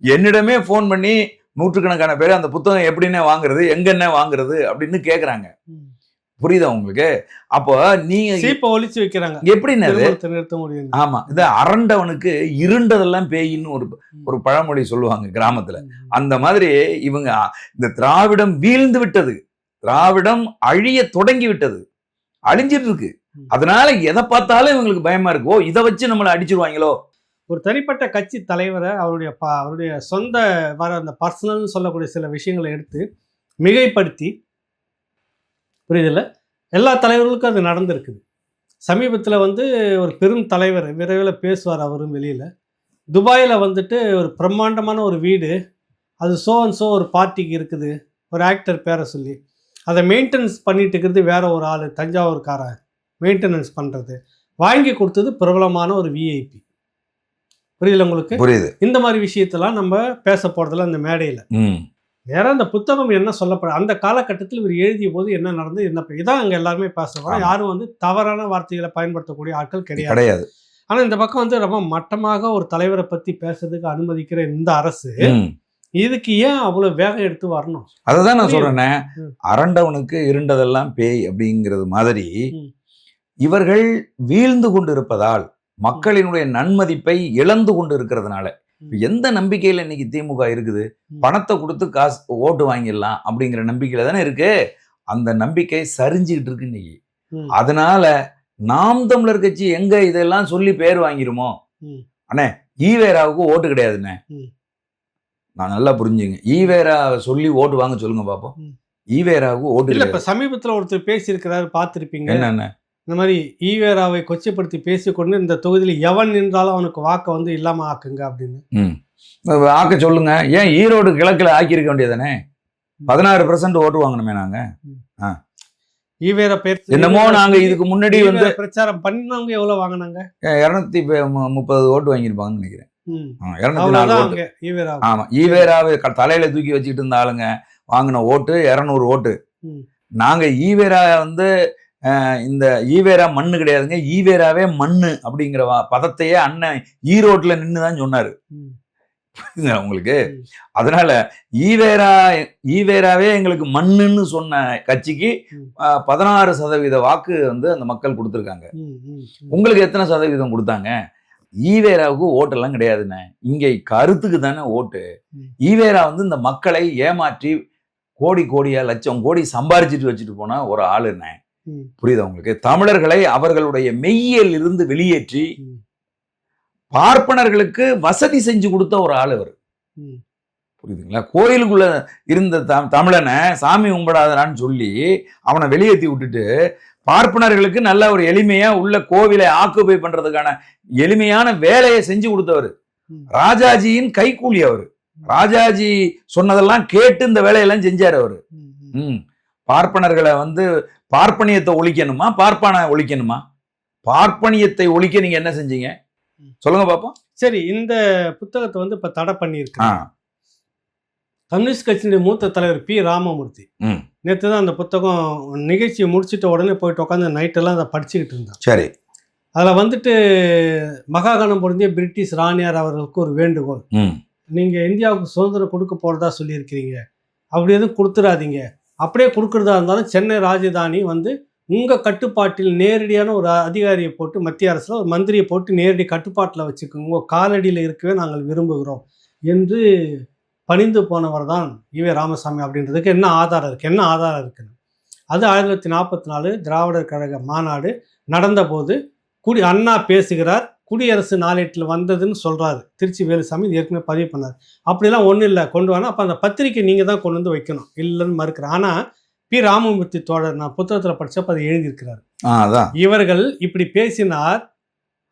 என்னிடமே போன் பண்ணி 100கணக்கான பேர் அந்த புத்தகம் எப்படின்னே வாங்குறது, எங்கன்னே வாங்குறது அப்படின்னு கேக்குறாங்க. புரியுதா உங்களுக்கு? அப்போ நீங்க ஒழிச்சு வைக்கிறாங்க. எப்படின்னு நிறுத்த முடியும். ஆமா, இது அரண்டவனுக்கு இருண்டதெல்லாம் பேயின்னு ஒரு பழமொழி சொல்லுவாங்க கிராமத்துல. அந்த மாதிரி இவங்க இந்த திராவிடம் வீழ்ந்து விட்டது, திராவிடம் அழிய தொடங்கி விட்டது, அழிஞ்சிட்டு இருக்கு. அதனால எதை பார்த்தாலும் இவங்களுக்கு பயமா இருக்கு. ஓ, இதை வச்சு நம்மளை அடிச்சிருவாங்களோ. ஒரு தனிப்பட்ட கட்சி தலைவரை அவருடைய சொந்த வர அந்த பர்சனல்னு சொல்லக்கூடிய சில விஷயங்களை எடுத்து மிகைப்படுத்தி, புரியுதில்ல, எல்லா தலைவர்களுக்கும் அது நடந்திருக்குது. சமீபத்தில் வந்து ஒரு பெரும் தலைவர் விரைவில் பேசுவார், அவரும் வெளியில். துபாயில் வந்துட்டு ஒரு பிரம்மாண்டமான ஒரு வீடு, அது சோ ஒரு பார்ட்டிக்கு இருக்குது, ஒரு ஆக்டர் பேரை சொல்லி அதை மெயின்டெனன்ஸ் பண்ணிட்டு இருக்கிறது வேற ஒரு ஆள், தஞ்சாவூர்காரன் மெயின்டெனன்ஸ் பண்ணுறது, வாங்கி கொடுத்தது பிரபலமான ஒரு விஐபி. புரியுதுல உங்களுக்கு? புரியுது. இந்த மாதிரி விஷயத்தெல்லாம் நம்ம பேச போறதில்ல அந்த மேடையில். வேற அந்த புத்தகம் என்ன சொல்லப்படும், அந்த காலகட்டத்தில் இவர் எழுதிய போது என்ன நடந்தது, என்ன இதான் அங்கே எல்லாருமே பேசுறோம். யாரும் வந்து தவறான வார்த்தைகளை பயன்படுத்தக்கூடிய ஆட்கள் கிடையாது. ஆனால் இந்த பக்கம் வந்து ரொம்ப மட்டமாக ஒரு தலைவரை பற்றி பேசுறதுக்கு அனுமதிக்கிற இந்த அரசு இதுக்கு ஏன் அவ்வளவு வேகம் எடுத்து வரணும்? அதுதான் நான் சொல்றேனே, அரண்டவனுக்கு இருண்டதெல்லாம் பேய் அப்படிங்கிறது மாதிரி இவர்கள் வீழ்ந்து கொண்டு இருப்பதால், மக்களினுடைய நன்மதிப்பை இழந்து கொண்டு இருக்கிறதுனால, எந்த நம்பிக்கையில இன்னைக்கு திமுக இருக்குது? பணத்தை கொடுத்து காசு ஓட்டு வாங்கிடலாம் அப்படிங்கிற நம்பிக்கையில தானே இருக்கு. அந்த நம்பிக்கை சரிஞ்சுக்கிட்டு இருக்கு இன்னைக்கு. அதனால நாம் தமிழர் கட்சி எங்க இதெல்லாம் சொல்லி பேர் வாங்கிருமோ, அண்ணே ஈவேராவுக்கு ஓட்டு கிடையாதுண்ணே. நான் நல்லா புரிஞ்சுங்க. ஈவேரா சொல்லி ஓட்டு வாங்க சொல்லுங்க பாப்போம். ஈவேராவுக்கு ஓட்டு இல்லை. இப்ப சமீபத்தில் ஒருத்தர் பேசியிருக்கிறாரு, பார்த்திருப்பீங்க. என்னென்ன இந்த மாதிரி ஈவேராவை கொச்சைப்படுத்தி பேசிக்கொண்டு இந்த தொகுதியில் எவன் நின்றாலும் அவனுக்கு வாக்க வந்து இல்லாம ஆக்குங்க அப்படின்னு ஆக்க சொல்லுங்க. ஏன் ஈரோடு கிழக்குல ஆக்கியிருக்க வேண்டியதானே? 16% ஓட்டு வாங்கணுமே நாங்க. ஈவேரா பேர் என்னமோ நாங்க இதுக்கு முன்னாடி வந்து பிரச்சாரம் பண்ணவங்க எவ்வளவு வாங்கினாங்க? 230 ஓட்டு வாங்கியிருப்பாங்கன்னு நினைக்கிறேன். 204 ஓட்டு. ஆமா, ஈவேராவை தலையில தூக்கி வச்சுக்கிட்டு இருந்த ஆளுங்க வாங்கின ஓட்டு 200 ஓட்டு. நாங்க ஈவேரா வந்து இந்த ஈவேரா மண்ணு கிடையாதுங்க, ஈவேராவே மண்ணு அப்படிங்கிற பதத்தையே அண்ணன் ஈரோட்ல நின்று தான் சொன்னாரு உங்களுக்கு. அதனால ஈவேராவே எங்களுக்கு மண்ணுன்னு சொன்ன கட்சிக்கு 16% வாக்கு வந்து அந்த மக்கள் கொடுத்துருக்காங்க. உங்களுக்கு எத்தனை சதவீதம் கொடுத்தாங்க? ஈவேராவுக்கு ஓட்டெல்லாம் கிடையாதுண்ணே, இங்கே கருத்துக்கு தானே ஓட்டு. ஈவேரா வந்து இந்த மக்களை ஏமாற்றி கோடியா லட்சம் கோடி சம்பாரிச்சிட்டு வச்சுட்டு போன ஒரு ஆளுண்ணே. புரியுதா உங்களுக்கு? தமிழர்களை அவர்களுடைய மெய்யியல் இருந்து வெளியேற்றி பார்ப்பனர்களுக்கு வசதி செஞ்சு கொடுத்த ஒரு ஆள் அவர். புரியுதுங்களா? கோயிலுக்குள்ள இருந்த தமிழனை சாமி கும்பிடாதான்னு சொல்லி அவனை வெளியேற்றி விட்டுட்டு பார்ப்பனர்களுக்கு நல்ல ஒரு எளிமையா உள்ள கோவிலை ஆக்குபை பண்றதுக்கான எளிமையான வேலையை செஞ்சு கொடுத்தவர். ராஜாஜியின் கைக்கூலி அவரு. ராஜாஜி சொன்னதெல்லாம் கேட்டு இந்த வேலையெல்லாம் செஞ்சாரு அவரு. பார்ப்பனர்களை வந்து பார்ப்பனியத்தை ஒழிக்கணுமா பார்ப்பான ஒழிக்கணுமா? பார்ப்பனியத்தை ஒழிக்க நீங்க என்ன செஞ்சீங்க சொல்லுங்க பாப்போம். சரி, இந்த புத்தகத்தை வந்து இப்ப தடை பண்ணியிருக்காங்க கம்யூனிஸ்ட் கட்சியினுடைய மூத்த தலைவர் பி ராமமூர்த்தி. நேற்று தான் அந்த புத்தகம் நிகழ்ச்சியை முடிச்சுட்டு உடனே போயிட்டு உட்காந்து நைட்டெல்லாம் அதை படிச்சுக்கிட்டு இருந்தான். சரி, அதில் வந்துட்டு மகாகணம் பொருந்திய பிரிட்டிஷ் ராணியார் அவர்களுக்கு ஒரு வேண்டுகோள். நீங்கள் இந்தியாவுக்கு சுதந்திரம் கொடுக்க போகிறதா சொல்லியிருக்கிறீங்க, அப்படி எதுவும் கொடுத்துடாதீங்க. அப்படியே கொடுக்குறதா இருந்தாலும் சென்னை ராஜதானி வந்து உங்கள் கட்டுப்பாட்டில் நேரடியான ஒரு அதிகாரியை போட்டு, மத்திய அரசில் ஒரு மந்திரியை போட்டு நேரடி கட்டுப்பாட்டில் வச்சுக்கோங்க, உங்கள் காலடியில் இருக்கவே நாங்கள் விரும்புகிறோம் என்று பணிந்து போனவர் தான் ஈவே ராமசாமி. அப்படின்றதுக்கு என்ன ஆதாரம் இருக்குன்னு அது 1944 திராவிடர் கழக மாநாடு நடந்தபோது அண்ணா பேசுகிறார், குடியரசு நாளேட்டில் வந்ததுன்னு சொல்கிறாரு திருச்சி வேலுசாமி. இது ஏற்கனவே பதிவு பண்ணார். அப்படிலாம் ஒன்றும் இல்லை, கொண்டு வாங்க, அப்போ அந்த பத்திரிக்கை நீங்கள் தான் கொண்டு வந்து வைக்கணும், இல்லைன்னு மறுக்கிறேன். ஆனால் பி ராமமூர்த்தி தோழர் நான் புத்தகத்தில் படித்தப்போ அதை எழுதியிருக்கிறார். இவர்கள் இப்படி பேசினார்,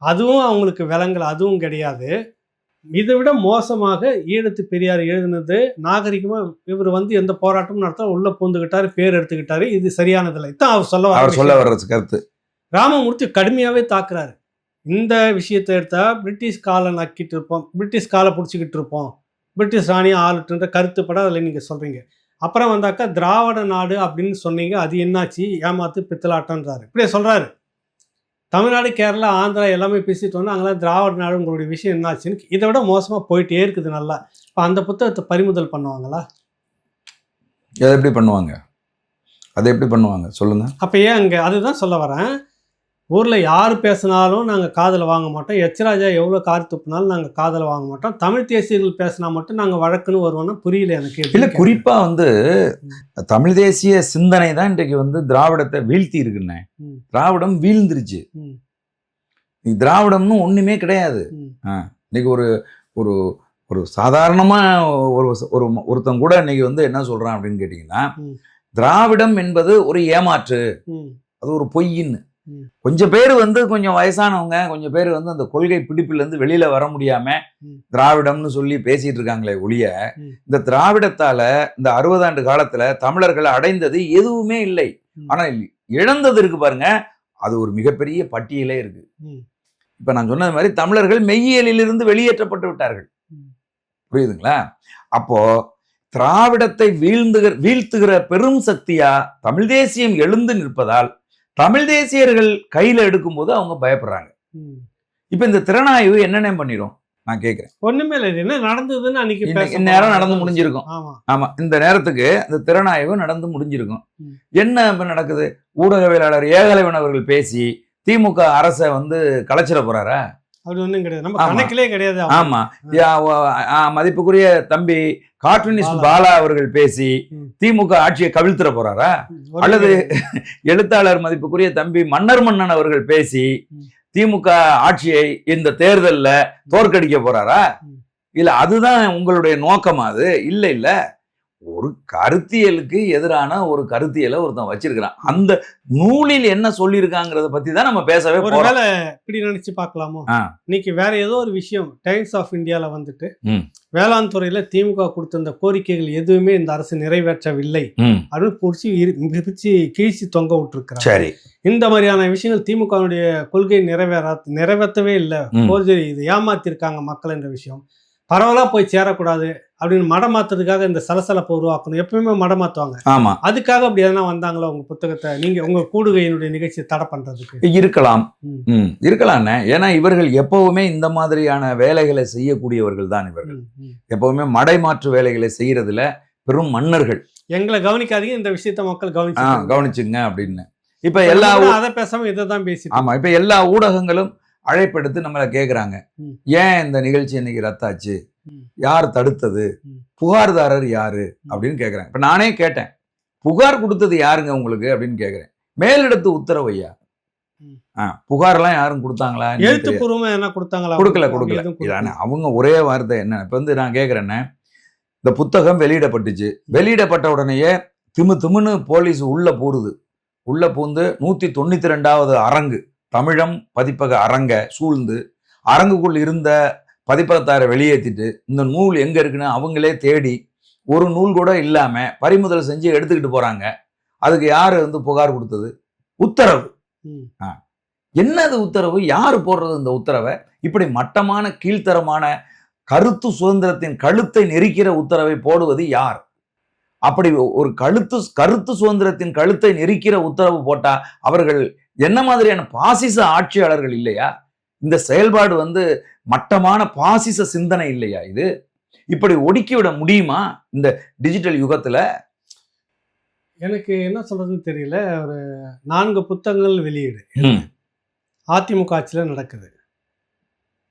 அதுவும் அவங்களுக்கு விலங்கல், அதுவும் கிடையாது. இதை விட மோசமாக ஈழத்து பெரியார் எழுதினது நாகரிகமாக இவர் வந்து எந்த போராட்டமும் நடத்த உள்ள பூந்துக்கிட்டாரு, பேர் எடுத்துக்கிட்டாரு, இது சரியானதில்லை. இதான் அவர் சொல்ல வர்ற கருத்து. ராமமூர்த்தி கடுமையாகவே தாக்குறாரு. இந்த விஷயத்தை எடுத்தா பிரிட்டிஷ் காலை நக்கிட்டு இருப்போம், பிரிட்டிஷ் காலை பிடிச்சிக்கிட்டு இருப்போம், பிரிட்டிஷ் ராணியை ஆளுட்டுன்ற கருத்துப்பட அதில் நீங்கள் சொல்கிறீங்க. அப்புறம் வந்தாக்கா திராவிட நாடு அப்படின்னு சொன்னீங்க, அது என்னாச்சு, ஏமாத்து பித்தலாட்டன்றாரு, இப்படியே சொல்கிறாரு. தமிழ்நாடு, கேரளா, ஆந்திரா எல்லாமே பேசிட்டோன்னா அங்கெல்லாம் திராவிட நாடு உங்களுடைய விஷயம் என்னாச்சுன்னு இதை விட மோசமாக போயிட்டே இருக்குது. நல்லா இப்போ அந்த புத்தகத்தை பறிமுதல் பண்ணுவாங்களா? அதை எப்படி பண்ணுவாங்க சொல்லுங்கள். அப்போ ஏன் அங்கே அதுதான் சொல்ல வரேன். ஊரில் யார் பேசினாலும் நாங்கள் காதில் வாங்க மாட்டோம், எச்ராஜா எவ்வளோ கார் துப்புனாலும் நாங்கள் காதில் வாங்க மாட்டோம், தமிழ் தேசியர்கள் பேசினா மட்டும் நாங்கள் வழக்குன்னு வருவோம்னா புரியல எனக்கு. இல்லை, குறிப்பாக வந்து தமிழ் தேசிய சிந்தனை தான் இன்றைக்கு வந்து திராவிடத்தை வீழ்த்தி இருக்குண்ணே. திராவிடம் வீழ்ந்துருச்சு. திராவிடம்னு ஒன்றுமே கிடையாது. இன்னைக்கு ஒரு ஒரு ஒரு சாதாரணமாக ஒருத்தன் கூட இன்னைக்கு வந்து என்ன சொல்கிறான் அப்படின்னு கேட்டிங்கன்னா, திராவிடம் என்பது ஒரு ஏமாற்று, அது ஒரு பொய்ன்னு. கொஞ்சம் பேர் வந்து கொஞ்சம் வயசானவங்க, கொஞ்சம் பேர் வந்து அந்த கொள்கை பிடிப்பிலேருந்து வெளியில வர முடியாம திராவிடம்னு சொல்லி பேசிட்டு இருக்காங்களே ஒழிய, இந்த திராவிடத்தால இந்த 60 ஆண்டு காலத்துல தமிழர்கள் அடைந்தது எதுவுமே இல்லை. ஆனா இழந்தது இருக்கு பாருங்க, அது ஒரு மிகப்பெரிய பட்டியலே இருக்கு. இப்ப நான் சொன்னது மாதிரி தமிழர்கள் மெய்யியலிலிருந்து வெளியேற்றப்பட்டு விட்டார்கள். புரியுதுங்களா? அப்போ திராவிடத்தை வீழ்த்துகிற பெரும் சக்தியா தமிழ் தேசியம் எழுந்து நிற்பதால் தமிழ் தேசியர்கள் கையில எடுக்கும் போது அவங்க பயப்படுறாங்க. இப்ப இந்த திறனாய்வு என்னென்ன பண்ணிரும் நான் கேட்கிறேன். ஒண்ணுமே இல்லை, என்ன நடந்ததுன்னு அன்னைக்கு நேரம் நடந்து முடிஞ்சிருக்கும். ஆமா, இந்த நேரத்துக்கு இந்த திறனாய்வு நடந்து முடிஞ்சிருக்கும். என்ன நடக்குது? ஊடகவியலாளர் ஏகலைவன் அவர்கள் பேசி திமுக அரசை வந்து கலைச்சிட போறாரா? அது ஒன்றும் கிடையாது, நம்ம கணக்கிலே கிடையாது. ஆமா, மதிப்புக்குரிய தம்பி கார்ட்டூனிஸ்ட் பாலா அவர்கள் பேசி திமுக ஆட்சியை கவிழ்த்துற போறாரா? அல்லது எழுத்தாளர் மதிப்புக்குரிய தம்பி மன்னன் அவர்கள் பேசி திமுக ஆட்சியை இந்த தேர்தல்ல தோற்கடிக்க போறாரா? இல்ல அதுதான் உங்களுடைய நோக்கமா? அது இல்ல ஒரு கருத்தியலுக்கு எதிரான ஒரு கருத்தியலை ஒருத்தன் வச்சிருக்கிறான். அந்த நூலில் என்ன சொல்லியிருக்காங்கிறத பத்தி தான் நம்ம பேசவே போறோம். ஒருவேளை இப்படி நினைச்சு பார்க்கலாமோ, இன்னைக்கு வேற ஏதோ ஒரு விஷயம் டைம்ஸ் ஆஃப் இந்தியால வந்துட்டு வேளாண் துறையில திமுக கொடுத்த இந்த கோரிக்கைகள் எதுவுமே இந்த அரசு நிறைவேற்றவில்லை அப்படின்னு பிரிச்சு கீழ்ச்சி தொங்க விட்டுருக்கிறாங்க. சரி, இந்த மாதிரியான விஷயங்கள் திமுகவுடைய கொள்கை நிறைவேற்றவே இல்லை, இது ஏமாத்திருக்காங்க மக்கள் என்ற விஷயம் பரவலா போய் சேரக்கூடாது அப்படின்னு மடம் மாத்துறதுக்காக இந்த சலசலப்பை உருவாக்கணும், எப்பவுமே மடம் மாத்துவாங்க. ஆமா, அதுக்காக அப்படி எதனா வந்தாங்களா உங்க புத்தகத்தை நீங்க உங்க கூடுகையினுடைய நிகழ்ச்சியை தடை பண்றதுக்கு? இருக்கலாம். ம். இருக்கலாம்ண்ணே. ஏன்னா இவர்கள் எப்பவுமே இந்த மாதிரியான வேலைகளை செய்யக்கூடியவர்கள் தான் இவர்கள். எப்பவுமே மடைமாற்று வேலைகளை செய்யறதுல பெரும் மன்னர்கள். எங்களை கவனிக்காதீங்க, இந்த விஷயத்த மக்கள் கவனிச்சுங்க அப்படின்னு. இப்ப அதை பேசாம இதை தான் பேசி. ஆமா, இப்ப எல்லா ஊடகங்களும் அழைப்பெடுத்து நம்மளை கேக்குறாங்க, ஏன் இந்த நிகழ்ச்சி இன்னைக்கு ரத்தாச்சு, யார் தடுத்தது, புகார்தாரர் யாரு அப்படின்னு கேக்குறாங்க. இப்ப நானே கேட்டேன், புகார் கொடுத்தது யாருங்க உங்களுக்கு அப்படின்னு கேக்குறேன். மேலிடத்து உத்தரவு ஐயா. புகார் எல்லாம் யாரும் கொடுத்தாங்களா? எழுத்துப்பூர்வமா என்ன கொடுத்தாங்களா? கொடுக்கல. அவங்க ஒரே வார்த்தை என்ன, இப்ப வந்து நான் கேக்குறேன்னா, இந்த புத்தகம் வெளியிடப்பட்டுச்சு, வெளியிடப்பட்ட உடனேயே திமுன்னு போலீஸ் உள்ள பூந்து 192வது அரங்கு தமிழம் பதிப்பக அரங்க சூழ்ந்து அரங்குக்குள் இருந்த பதிப்பகத்தாரை வெளியேற்றிட்டு இந்த நூல் எங்க இருக்குன்னு அவங்களே தேடி ஒரு நூல் கூட இல்லாம பறிமுதல் செஞ்சு எடுத்துக்கிட்டு போறாங்க. அதுக்கு யாரு வந்து புகார் கொடுத்தது? உத்தரவு. என்னது உத்தரவு? யாரு போடுறது இந்த உத்தரவை? இப்படி மட்டமான கீழ்த்தரமான கருத்து சுதந்திரத்தின் கழுத்தை நெரிக்கிற உத்தரவை போடுவது யார்? அப்படி ஒரு கருத்து சுதந்திரத்தின் கழுத்தை நெரிக்கிற உத்தரவு போட்டா அவர்கள் என்ன மாதிரியான பாசிச ஆட்சியாளர்கள் இல்லையா? இந்த செயல்பாடு வந்து மட்டமான பாசிச சிந்தனை இல்லையா? இது இப்படி ஒடுக்கிவிட முடியுமா இந்த டிஜிட்டல் யுகத்துல? எனக்கு என்ன சொல்றதுன்னு தெரியல. ஒரு 4 புத்தகங்கள் வெளியீடு அதிமுக ஆட்சியில நடக்குது.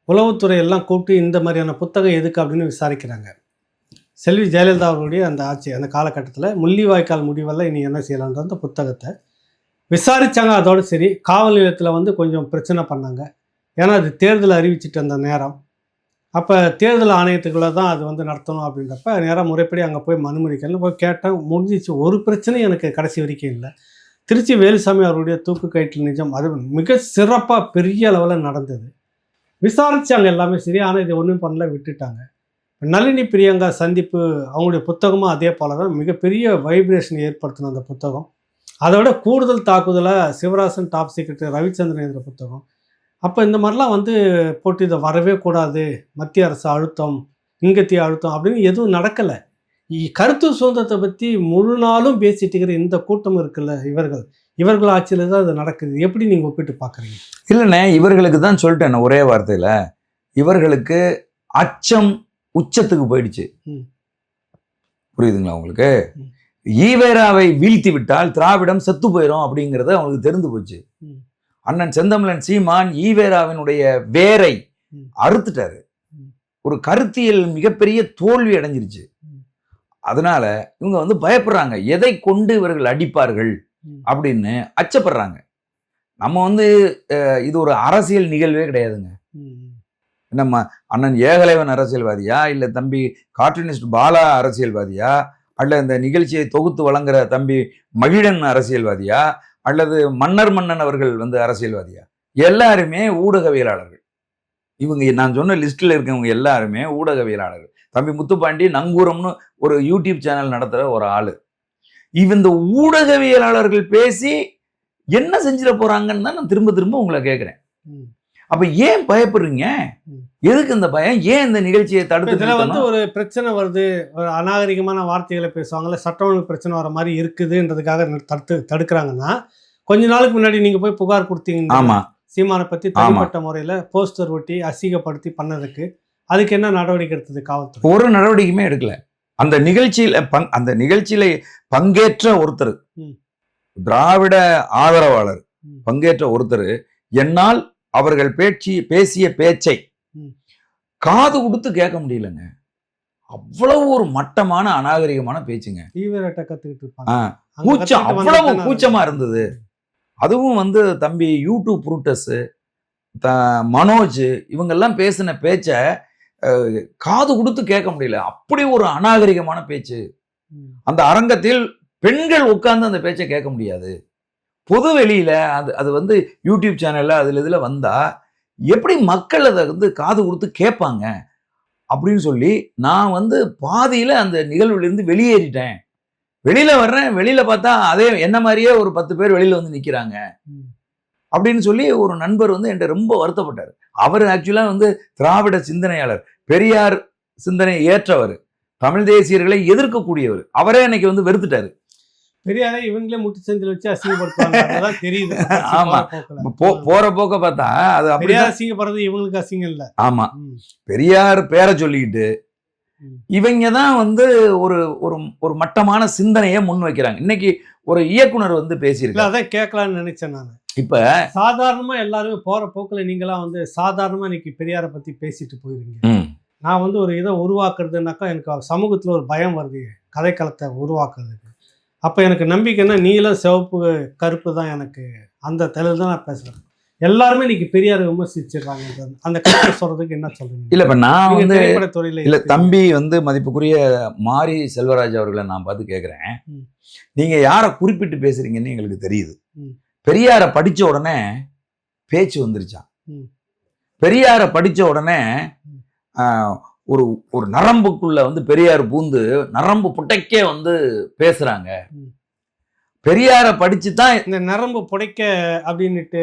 உளவுத்துறை எல்லாம் கூப்பிட்டு இந்த மாதிரியான புத்தகம் எதுக்கு அப்படின்னு விசாரிக்கிறாங்க. செல்வி ஜெயலலிதா அவர்களுடைய அந்த ஆட்சி அந்த காலகட்டத்தில் முள்ளிவாய்க்கால் முடிவெல்லாம் இனி என்ன செய்யலான்ற அந்த புத்தகத்தை விசாரித்தாங்க. அதோடு சரி, காவல் நிலையத்தில் வந்து கொஞ்சம் பிரச்சனை பண்ணாங்க. ஏன்னா அது தேர்தல் அறிவிச்சிட்டு அந்த நேரம், அப்போ தேர்தல் ஆணையத்துக்குள்ளே தான் அது வந்து நடத்தணும் அப்படின்றப்ப நேராக முறைப்படி அங்கே போய் மனுமதிக்கணும் போய் கேட்டேன். முடிஞ்சிச்சு. ஒரு பிரச்சனையும் எனக்கு கடைசி வரைக்கும் இல்லை. திருச்சி வேலுசாமி அவருடைய தூக்கு கயிற்றில் நிஜம் அது மிக சிறப்பாக பெரிய அளவில் நடந்தது. விசாரித்தாங்க எல்லாமே சரி. ஆனால் இது ஒன்றும் பண்ணல, விட்டுட்டாங்க. நளினி பிரியங்கா சந்திப்பு அவங்களுடைய புத்தகமும் அதே போல தான் மிகப்பெரிய வைப்ரேஷன் ஏற்படுத்தின அந்த புத்தகம். அதோட கூடுதல் தாக்குதலாக சிவராசன் டாப் சீக்ரெட் ரவிச்சந்திரன் என்ற புத்தகம். அப்போ இந்த மாதிரிலாம் வந்து போட்டு இதை வரவே கூடாது, மத்திய அரசு அழுத்தம், இங்கத்திய அழுத்தம் அப்படின்னு எதுவும் நடக்கலை. கருத்து சுதந்திரத்தை பற்றி முழு நாளும் பேசிட்டு இருக்கிற இந்த கூட்டம் இருக்குல்ல, இவர்கள் ஆட்சியில் தான் இது நடக்குது. எப்படி நீங்கள் ஒப்பிட்டு பார்க்குறீங்க? இல்லைண்ணே, இவர்களுக்கு தான் சொல்லிட்டேன் ஒரே வார்த்தையில், இவர்களுக்கு அச்சம் உச்சத்துக்கு போயிடுச்சு. புரியுதுங்களா உங்களுக்கு? ஈவேராவை வீழ்த்தி விட்டால் திராவிடம் செத்து போயிடும் அப்படிங்கிறது அவங்களுக்கு தெரிந்து போச்சு. அண்ணன் செந்தமிழன் சீமான் ஈவேராவினுடைய வேரை அறுத்துட்டாரு. ஒரு கருத்தியல் மிகப்பெரிய தோல்வி அடைஞ்சிருச்சு. அதனால இவங்க வந்து பயப்படுறாங்க, எதை கொண்டு இவர்கள் அடிப்பார்கள் அப்படின்னு அச்சப்படுறாங்க. நம்ம வந்து இது ஒரு அரசியல் நிகழ்வே கிடையாதுங்க. நம்ம அண்ணன் ஏகலைவன் அரசியல்வாதியா, இல்லை தம்பி கார்ட்டூனிஸ்ட் பாலா அரசியல்வாதியா, அல்ல இந்த நிகழ்ச்சியை தொகுத்து வழங்குற தம்பி மகிழன் அரசியல்வாதியா, அல்லது மன்னன் அவர்கள் வந்து அரசியல்வாதியா? எல்லாருமே ஊடகவியலாளர்கள். இவங்க நான் சொன்ன லிஸ்ட்ல இருக்கவங்க எல்லாருமே ஊடகவியலாளர்கள். தம்பி முத்துப்பாண்டி நங்கூரம்னு ஒரு யூடியூப் சேனல் நடத்துற ஒரு ஆளு. இந்த ஊடகவியலாளர்கள் பேசி என்ன செஞ்சிட போறாங்கன்னு தான் நான் திரும்ப உங்களை கேட்கிறேன். அப்ப ஏன் பயப்படுறீங்க? எதுக்கு இந்த பயம்? ஏன் இந்த நிகழ்ச்சியை தடுத்து வந்து ஒரு பிரச்சனை வருது, ஒரு அநாகரிகமான வார்த்தைகளை பேசுவாங்கல்ல, சட்ட ஒழுங்கு பிரச்சனை வர மாதிரி இருக்குதுன்றதுக்காக தடுக்கிறாங்கன்னா, கொஞ்ச நாளுக்கு முன்னாடி நீங்க போய் புகார் கொடுத்தீங்க. ஆமா, சீமானை பத்தி தனிப்பட்ட முறையில போஸ்டர் ஒட்டி அசிங்கப்படுத்தி பண்ணதுக்கு அதுக்கு என்ன நடவடிக்கை எடுத்தது காவல்துறை? ஒரு நடவடிக்கையுமே எடுக்கல. அந்த நிகழ்ச்சியில பங்கேற்ற ஒருத்தர், திராவிட ஆதரவாளர் பங்கேற்ற ஒருத்தர், என்னால் அவர்கள் பேசிய பேச்சை காது கொடுத்து கேட்க முடியலங்க. அவ்வளவு ஒரு மட்டமான அநாகரிகமான பேச்சுங்க. கூச்சம், அவ்வளவு கூச்சமா இருந்தது. அதுவும் வந்து தம்பி யூடியூப் புரூட்டஸ், மனோஜ் இவங்கெல்லாம் பேசின பேச்ச காது கொடுத்து கேட்க முடியல. அப்படி ஒரு அநாகரிகமான பேச்சு. அந்த அரங்கத்தில் பெண்கள் உட்கார்ந்து அந்த பேச்சை கேட்க முடியாது. பொது வெளியில அது வந்து யூடியூப் சேனல்ல இதுல வந்தா எப்படி மக்கள் அதை வந்து காது கொடுத்து கேட்பாங்க அப்படின்னு சொல்லி நான் வந்து பாதியில அந்த நிகழ்வுலேருந்து வெளியேறிட்டேன். வெளியில வர்றேன், வெளியில பார்த்தா அதே என்ன மாதிரியே ஒரு 10 பேர் வெளியில வந்து நிக்கிறாங்க அப்படின்னு சொல்லி ஒரு நண்பர் வந்து என்கிட்ட ரொம்ப வருத்தப்பட்டார். அவர் ஆக்சுவலா வந்து திராவிட சிந்தனையாளர், பெரியார் சிந்தனை ஏற்றவர். தமிழ் தேசியர்களை எதிர்க்கக்கூடியவர். அவரே இன்னைக்கு வந்து வெறுத்துட்டாரு. பெரியாரை இவங்களே முட்டு செந்தில் வச்சு அசிங்கப்படுத்துவாங்க, அதெல்லாம் தெரியுது. ஆமா, போற போக்க பார்த்தா அது பெரியார் அசிங்கப்படுறது இவங்களுக்கு அசிங்கம் இல்ல. ஆமா, பெரியார் பேரை சொல்லிக்கிட்டு இவங்க தான் வந்து ஒரு ஒரு மட்டமான சிந்தனையை முன் வைக்கிறாங்க. இன்னைக்கு ஒரு இயக்குனர் வந்து பேசியிருக்காரு, அதான் கேட்கலாம்னு நினைச்சேன் நான். இப்ப சாதாரணமா எல்லாருமே போற போக்குல நீங்களாம் வந்து சாதாரணமா இன்னைக்கு பெரியாரை பத்தி பேசிட்டு போயிருங்க. நான் வந்து ஒரு இதை உருவாக்குறதுனாக்கா எனக்கு சமூகத்துல ஒரு பயம் வருது, கதைக்களத்தை உருவாக்குறதுக்கு. அப்ப எனக்கு நம்பிக்கைன்னா நீலம் சிவப்பு கருப்பு தான் எனக்கு, அந்த தெளிவு தான் நான் பேசுறேன். எல்லாருமே இன்னைக்கு பெரியாரை விமர்சிச்சிடுறாங்க. அந்த கருத்தை சொல்றதுக்கு என்ன சொல்றீங்க? இல்ல, இப்ப நான் வந்து துறையில இல்ல தம்பி வந்து மதிப்புக்குரிய மாரி செல்வராஜ் அவர்களை நான் பார்த்து கேட்கிறேன், நீங்க யாரை குறிப்பிட்டு பேசுறீங்கன்னு எங்களுக்கு தெரியுது. பெரியாரை படிச்ச உடனே பேச்சு வந்துருச்சான். பெரியாரை படிச்ச உடனே ஒரு ஒரு நரம்புக்குள்ள வந்து பெரியார் பூந்து நரம்பு புடைக்க வந்து பேசுறாங்க. பெரியாரை படிச்சு தான் இந்த நரம்பு புடைக்க அப்படின்னுட்டு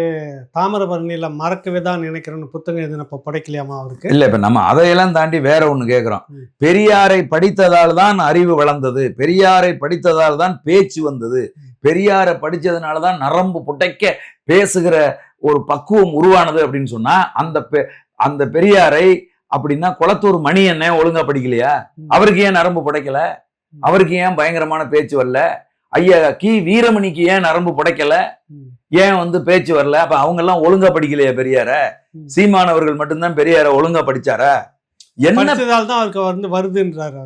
தாமிரபரணியில மறக்கவே தான் நினைக்கிறேன்னு புத்தகம் எழுதினப்ப புடைக்கலையாமா அவருக்கு? இல்ல, இப்ப நம்ம அதையெல்லாம் தாண்டி வேற ஒண்ணு கேட்கிறோம். பெரியாரை படித்ததால் தான் அறிவு வளர்ந்தது, பெரியாரை படித்ததால் தான் பேச்சு வந்தது, பெரியாரை படிச்சதுனாலதான் நரம்பு புடைக்க பேசுகிற ஒரு பக்குவம் உருவானது அப்படின்னு சொன்னா, அந்த பெரியாரை அப்படின்னா குளத்தூர் மணி என்ன ஒழுங்கா படிக்கலையா? அவருக்கு ஏன் நரம்பு புடைக்கல? அவருக்கு ஏன் பயங்கரமான பேச்சு வரல? ஐயா கி வீரமணிக்கு ஏன் நரம்பு புடைக்கல? ஏன் வந்து பேச்சு வரல? அப்ப அவங்க எல்லாம் ஒழுங்கா படிக்கலையா பெரியார? சீமானவர்கள் மட்டும்தான் பெரியார ஒழுங்கா படிச்சாரா? என்ன தான் அவருக்கு வந்து வருதுன்றாரு.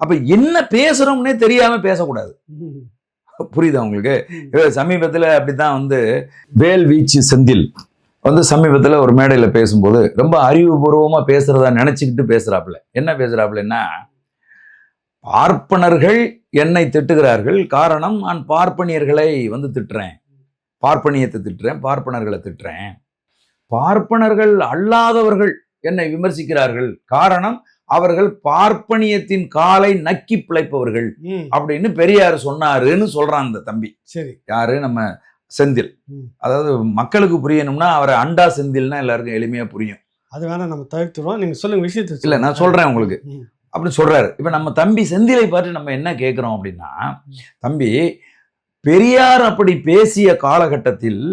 அப்ப என்ன பேசுறோம்னே தெரியாம பேசக்கூடாது. புரியுதா உங்களுக்கு? சமீபத்துல அப்படித்தான் வந்து வேல் வீச்சு செந்தில் வந்து சமீபத்துல ஒரு மேடையில பேசும்போது ரொம்ப அறிவுபூர்வமா பேசுறதா நினைச்சுக்கிட்டு பேசுறாப்புல. என்ன பேசுறாப்புலன்னா, பார்ப்பனர்கள் என்னை திட்டுகிறார்கள், காரணம் நான் பார்ப்பனியர்களை வந்து திட்டுறேன், பார்ப்பனியத்தை திட்டுறேன், பார்ப்பனர்களை திட்டுறேன். பார்ப்பனர்கள் அல்லாதவர்கள் என்னை விமர்சிக்கிறார்கள், காரணம் அவர்கள் பார்ப்பனியத்தின் காலை நக்கி பிழைப்பவர்கள் அப்படின்னு பெரியார் சொன்னாருன்னு சொல்றான் அந்த தம்பி. சரி, யாரு? நம்ம செந்தில். அதாவது மக்களுக்கு புரியணும்னா அவரை அண்டா செந்தில்னா எல்லாருக்கும் எளிமையா புரியும். அது வேணா நம்ம தவிர்த்துருவோம். நீங்க சொல்லுங்க விஷயத்தை. இல்ல, நான் சொல்றேன் உங்களுக்கு அப்படின்னு சொல்றாரு. இப்ப நம்ம தம்பி செந்திலை பார்த்து நம்ம என்ன கேட்கிறோம் அப்படின்னா, தம்பி பெரியார் அப்படி பேசிய காலகட்டத்தில்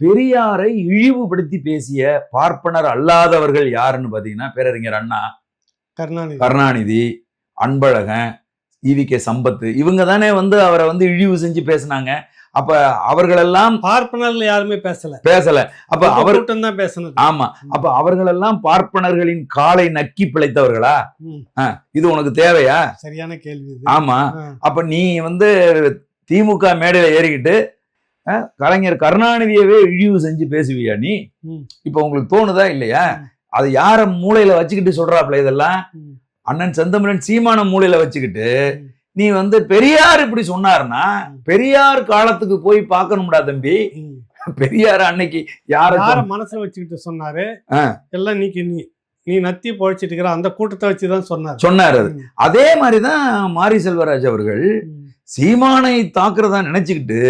பெரியாரை இழிவுபடுத்தி பேசிய பார்ப்பனர் அல்லாதவர்கள் யாருன்னு பாத்தீங்கன்னா, பேரறிஞர் அண்ணா, கருணாநிதி, அன்பழகன், ஈவிகே சம்பத், இவங்க தானே வந்து அவரை வந்து இழிவு செஞ்சு பேசினாங்க. அப்ப அவர்களெல்லாம் பார்ப்பனர்கள் யாருமே பேசல. அப்ப அவர் தான் பேசணும். ஆமா, அப்ப அவர்களெல்லாம் பார்ப்பனர்களின் காலை நக்கி பிழைத்தவர்களா? இது உனக்கு தேவையா? சரியான கேள்வி. ஆமா, அப்ப நீ வந்து திமுக மேடையில ஏறிக்கிட்டு கலைஞர் கருணாநிதியவே இழிவு செஞ்சு பேசுவியா நீ? இப்ப உங்களுக்கு தோணுதா இல்லையா? அது யார மூளையில வச்சுக்கிட்டு சொல்றாப்ல இதெல்லாம்? அண்ணன் செந்தமிழன் சீமான மூளையில வச்சுக்கிட்டு நீ வந்து பெரியார் இப்படி சொன்னார்னா பெரியார் காலத்துக்கு போய் பார்க்கணும்டா தம்பி. பெரியார் அன்னைக்கு யார மனசுல வச்சுக்கிட்டு சொன்னாரு எல்லாம் நீ நத்தி பொழைச்சிட்டு இருக்கிற அந்த கூட்டத்தை வச்சுதான் சொன்னாரு. அதே மாதிரிதான் மாரி செல்வராஜ் அவர்கள் சீமானை தாக்குறதா நினைச்சுக்கிட்டு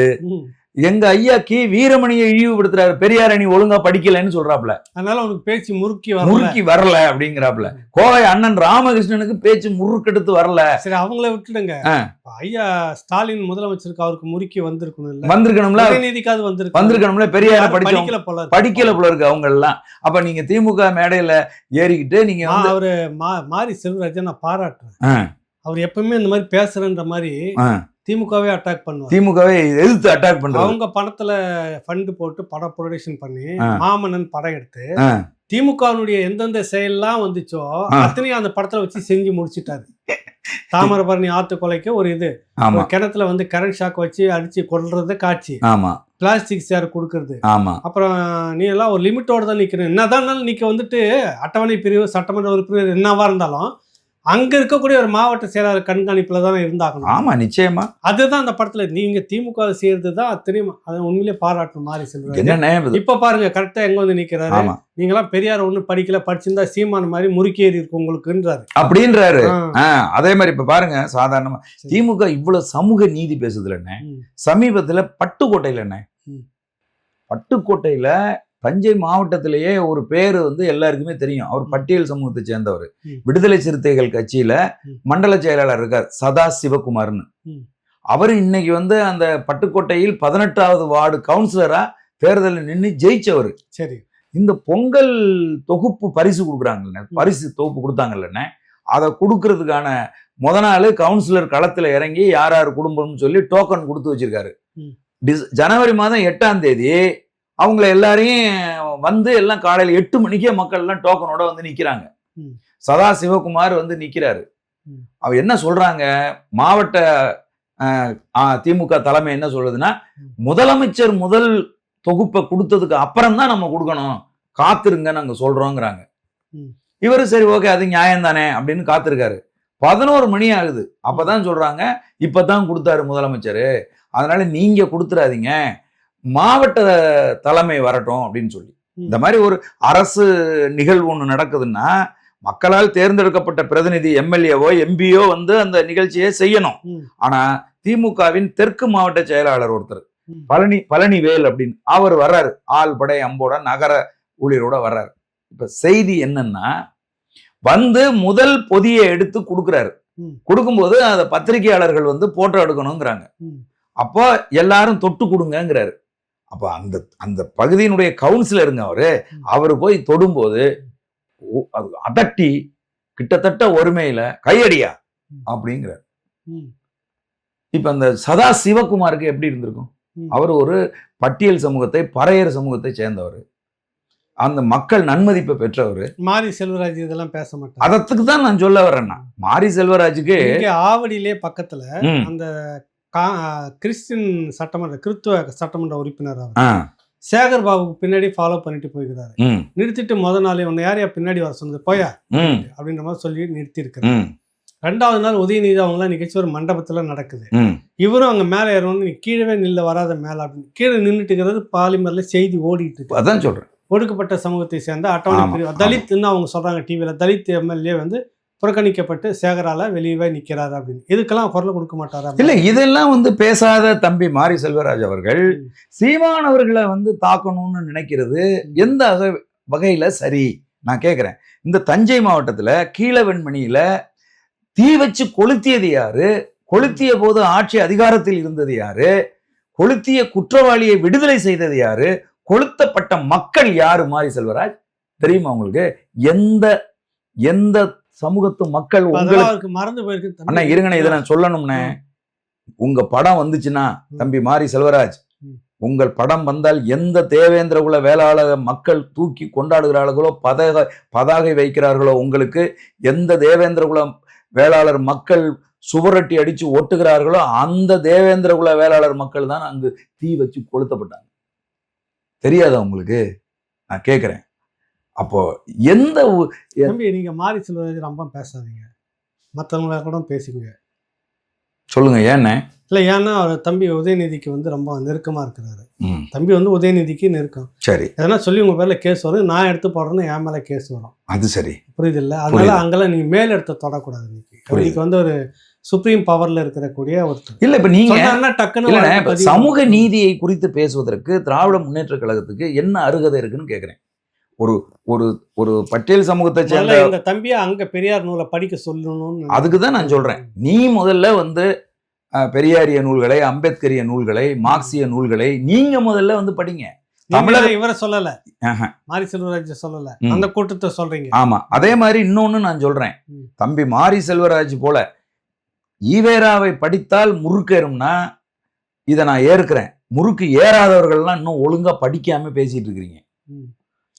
எங்க ஐயா கி வீரமணியை இழிவுபடுத்துறாரு, பெரியார் நீ ஒழுங்கா படிக்கலன்னு சொல்றாப்ல. அதனால அவனுக்கு பேச்சு முறுக்கி வரல அப்படிங்கிறாப்ல. கோவை அண்ணன் ராமகிருஷ்ணனுக்கு பேச்சு முறுக்கெடுத்து வரல. சரி, அவங்கள விட்டுடுங்க. ஐயா ஸ்டாலின் முதலமைச்சருக்கு அவருக்கு முறுக்கி வந்திருக்கணும்ல, நீதிக்காவது வந்திருக்கணும்ல. பெரியார படிக்கல போல இருக்கு அவங்க எல்லாம். அப்ப நீங்க திமுக மேடையில ஏறிக்கிட்டு நீங்க அவரு மாரி செல்வராஜன் நான் பாராட்டுறேன். அவர் எப்பவுமே இந்த மாதிரி பேசுறன்ற மாதிரி திமுகவே அட்டாக் பண்ணுவாங்க. திமுகவே எதிர்த்து அட்டாக் பண்றாங்க. அவங்க படத்துல ஃபண்ட் போட்டு படம் ப்ரொடக்ஷன் பண்ணி மாமன்னன் படம் எடுத்து திமுகவுடைய எந்தெந்த செயல்லாம் வந்துச்சோ அத்தனையும் அந்த படத்துல வச்சு செஞ்சு முடிச்சுட்டாரு. தாமிரபரணி ஆத்து கொலைக்கு ஒரு இது, கிணத்துல வந்து கரண்ட் ஷாக் வச்சு அடிச்சு கொல்றது காட்சி, பிளாஸ்டிக் சேர் கொடுக்கறது, அப்புறம் நீ எல்லாம் ஒரு லிமிட்டோட தான் நிக்கணும். என்னதான் நீக்க வந்துட்டு அட்டவணை பிரிவு சட்டமன்ற உறுப்பினர் என்னவா இருந்தாலும் அங்க இருக்கக்கூடிய ஒரு மாவட்ட செயலாளர் கண்காணிப்புல தானே இருந்தாகணும். ஆமா, நிச்சயமா. அதுதான் அந்த படத்துல நீங்க திமுக செய்யறதுதான் அத்தனையும். அதை உண்மையிலே பாராட்டணும் மாரி செல்வராஜ். இப்ப பாருங்க கரெக்டா எங்க வந்து நிக்கிறாரு. நீங்களாம் பெரியார் ஒண்ணு படிக்கல, படிச்சிருந்தா சீமான மாதிரி முறுக்கேறி இருக்கு உங்களுக்குன்றாரு அப்படின்றாரு. அதே மாதிரி இப்ப பாருங்க, சாதாரணமா திமுக இவ்வளவு சமூக நீதி பேசுதுல என்ன, சமீபத்துல பட்டுக்கோட்டையில என்ன, பட்டுக்கோட்டையில தஞ்சை மாவட்டத்திலேயே ஒரு பேரு வந்து எல்லாருக்குமே தெரியும். அவர் பட்டியல் சமூகத்தை சேர்ந்தவர். ம். விடுதலை சிறுத்தைகள் கட்சியில ம். மண்டல செயலாளர் இருக்கார், சதா சிவகுமார்னு. ம். அவர் இன்னைக்கு வந்து அந்த பட்டுக்கோட்டையில் 18வது வார்டு கவுன்சிலரா தேர்தலில் நின்று ஜெயிச்சவர். சரி. இந்த பொங்கல் தொகுப்பு பரிசு கொடுக்குறாங்கல்ல, பரிசு தொகுப்பு கொடுத்தாங்கல்லண்ணே, அதை கொடுக்கறதுக்கான முத நாள் கவுன்சிலர் களத்துல இறங்கி யார் யார் குடும்பம்னு சொல்லி டோக்கன் கொடுத்து வச்சிருக்காரு. ம். ஜனவரி மாதம் 8ஆம் தேதி அவங்கள எல்லாரையும் வந்து எல்லாம் காலையில 8 மணிக்கே மக்கள் எல்லாம் டோக்கனோட வந்து நிக்கிறாங்க. ம். சதா சிவகுமார் வந்து நிக்கிறாரு. ம். அவ என்ன சொல்றாங்க, மாவட்ட திமுக தலைமை என்ன சொல்லுதுன்னா, முதலமைச்சர் முதல் தொகுப்பை கொடுத்ததுக்கு அப்புறம் தான் நம்ம கொடுக்கணும், காத்திருங்க நாங்க சொல்றோங்கிறாங்க. ம். இவரு சரி ஓகே அது நியாயம் தானே அப்படின்னு காத்திருக்காரு. 11 மணி ஆகுது. அப்பதான் சொல்றாங்க இப்பதான் கொடுத்தாரு முதலமைச்சர், அதனால நீங்க கொடுத்துறாதீங்க, மாவட்ட தலைமை வரட்டும் அப்படின்னு சொல்லி. இந்த மாதிரி ஒரு அரசு நிகழ்வு ஒண்ணு நடக்குதுன்னா மக்களால் தேர்ந்தெடுக்கப்பட்ட பிரதிநிதி எம்எல்ஏவோ எம்பியோ வந்து அந்த நிகழ்ச்சியை செய்யணும். ஆனா திமுகவின் தெற்கு மாவட்ட செயலாளர் ஒருத்தர் பழனிவேல் அப்படின்னு அவர் வர்றாரு, ஆள் படை அம்போட நகர ஊழியரோட வர்றாரு. இப்ப செய்தி என்னன்னா, வந்து முதல் பொதியை எடுத்து கொடுக்குறாரு. கொடுக்கும்போது அந்த பத்திரிகையாளர்கள் வந்து போட்டோ எடுக்கணுங்கிறாங்க. அப்போ எல்லாரும் தொட்டு கொடுங்கிறாரு. அப்ப அந்த அந்த பகுதியினுடைய கவுன்சிலருங்க அவரு போய் தொடும்போது அதட்டி கிட்டத்தட்ட ஒருமையில கையடியா அப்படிங்கிறார். இப்ப அந்த சதா சிவகுமாருக்கு எப்படி இருந்திருக்கும்? அவர் ஒரு பட்டியல் சமூகத்தை, பறையர் சமூகத்தை சேர்ந்தவர், அந்த மக்கள் நன்மதிப்பை பெற்றவர். மாரி செல்வராஜ் இதெல்லாம் பேச மாட்டாங்க. அதற்கு தான் நான் சொல்ல வரேன்னா, மாரி செல்வராஜுக்கு ஆவடியிலே பக்கத்துல அந்த கிறிஸ்டின் சட்டமன்ற கிறிஸ்துவ சட்டமன்ற உறுப்பினர் சேகர் பாபுக்கு பின்னாடி ஃபாலோ பண்ணிட்டு போய்கிறாரு. நிறுத்திட்டு முதல் நாளே உன்னை யாரையா பின்னாடி வர சொன்னது போயா அப்படின்ற மாதிரி சொல்லி நிறுத்தி இருக்கிறாரு. 2வது நாள் உதயநிதி அவங்களாம் நிகழ்ச்சி ஒரு மண்டபத்துல நடக்குது. இவரும் அங்க மேல ஏறணும், நீ கீழே நில்ல வராத மேல அப்படின்னு கீழே நின்றுட்டு இருக்கிறது பாலிமர்ல செய்தி ஓடிட்டு இருக்கு. அதான் சொல்றேன், ஒடுக்கப்பட்ட சமூகத்தை சேர்ந்த அட்டவணை பிரிவு தலித்ன்னு அவங்க சொல்றாங்க டிவியில. தலித் எம்எல்ஏ வந்து புறக்கணிக்கப்பட்டு சேகரால வெளியே நிக்கிறாரு அப்படின்னு. இதுக்கெல்லாம் குரல் கொடுக்க மாட்டாரா? இல்ல, இதெல்லாம் வந்து பேசாத தம்பி மாரி செல்வராஜ் அவர்கள் சீமான் அவர்களை வந்து தாக்கணும்னு நினைக்கிறது எந்த வகையில சரி? நான் கேட்கிறேன். இந்த தஞ்சை மாவட்டத்துல கீழவெண்மணியில தீ வச்சு கொளுத்தியது யாரு? கொளுத்திய போது ஆட்சி அதிகாரத்தில் இருந்தது யாரு? கொளுத்திய குற்றவாளியை விடுதலை செய்தது யாரு? கொளுத்தப்பட்ட மக்கள் யாரு? மாரி செல்வராஜ் தெரியுமா உங்களுக்கு? எந்த எந்த சமூகத்து மக்கள் உங்களுக்கு மறந்து போயிருக்கு அண்ணா? இருங்கண்ணே, இதை நான் சொல்லணும்னே. உங்க படம் வந்துச்சுன்னா தம்பி மாரி செல்வராஜ், உங்கள் படம் வந்தால் எந்த தேவேந்திர குல வேளாளர் மக்கள் தூக்கி கொண்டாடுகிறார்களோ, பதாகை வைக்கிறார்களோ, உங்களுக்கு எந்த தேவேந்திர குல வேளாளர் மக்கள் சுவரொட்டி அடிச்சு ஒட்டுகிறார்களோ அந்த தேவேந்திர குல வேளாளர் மக்கள் தான் அங்கு தீ வச்சு கொளுத்தப்பட்டாங்க. தெரியாதா உங்களுக்கு? நான் கேட்கிறேன். அப்போ எந்த நீங்க மாரி செல்வராஜ் ரொம்ப பேசாதீங்க, மற்றவங்கள கூட பேசுங்க. சொல்லுங்க. ஏன்னு இல்லை, ஏன்னா அவர் தம்பி உதயநிதிக்கு வந்து ரொம்ப நெருக்கமா இருக்கிறாரு. தம்பி வந்து உதயநிதிக்கு நெருக்கம். சரி, எதனா சொல்லி உங்க பேர்ல கேஸ் வரும், நான் எடுத்து போடுறேன்னு என் மேல கேஸ் வரும். அது சரி, புரியுது இல்ல? அதனால அங்கெல்லாம் நீங்க மேல் எடுத்து தொடக்கூடாது. இன்னைக்கு வந்து ஒரு சுப்ரீம் பவர்ல இருக்கக்கூடிய ஒருத்தர் இல்ல. இப்ப நீங்க டக்குன்னு சமூக நீதியை குறித்து பேசுவதற்கு திராவிட முன்னேற்ற கழகத்துக்கு என்ன அருகதை இருக்குன்னு கேக்குறேன். ஒரு ஒரு ஒரு பட்டியல் சமூகத்தை சேர்ந்த இந்த தம்பியை அங்க பெரியார் நூலை படிக்க சொல்லணும்னு அதுக்குதான் நான் சொல்றேன். நீ முதல்ல வந்து பெரியாரிய நூல்களை, அம்பேத்கரிய நூல்களை, மார்க்சிய நூல்களை நீங்க முதல்ல வந்து படிங்க. தமிழக இவரை சொல்லல, மாரி செல்வராஜ் சொல்லல, அந்த கூட்டத்தை சொல்றீங்க. ஆமா, அதே மாதிரி இன்னொன்னு நான் சொல்றேன். தம்பி மாரி செல்வராஜ் போல ஈவேராவை படித்தால் முறுக்கேறும்னா இதை நான் ஏற்கிறேன். முறுக்கு ஏறாதவர்கள்லாம் இன்னும் ஒழுங்கா படிக்காம பேசிட்டு இருக்கிறீங்க,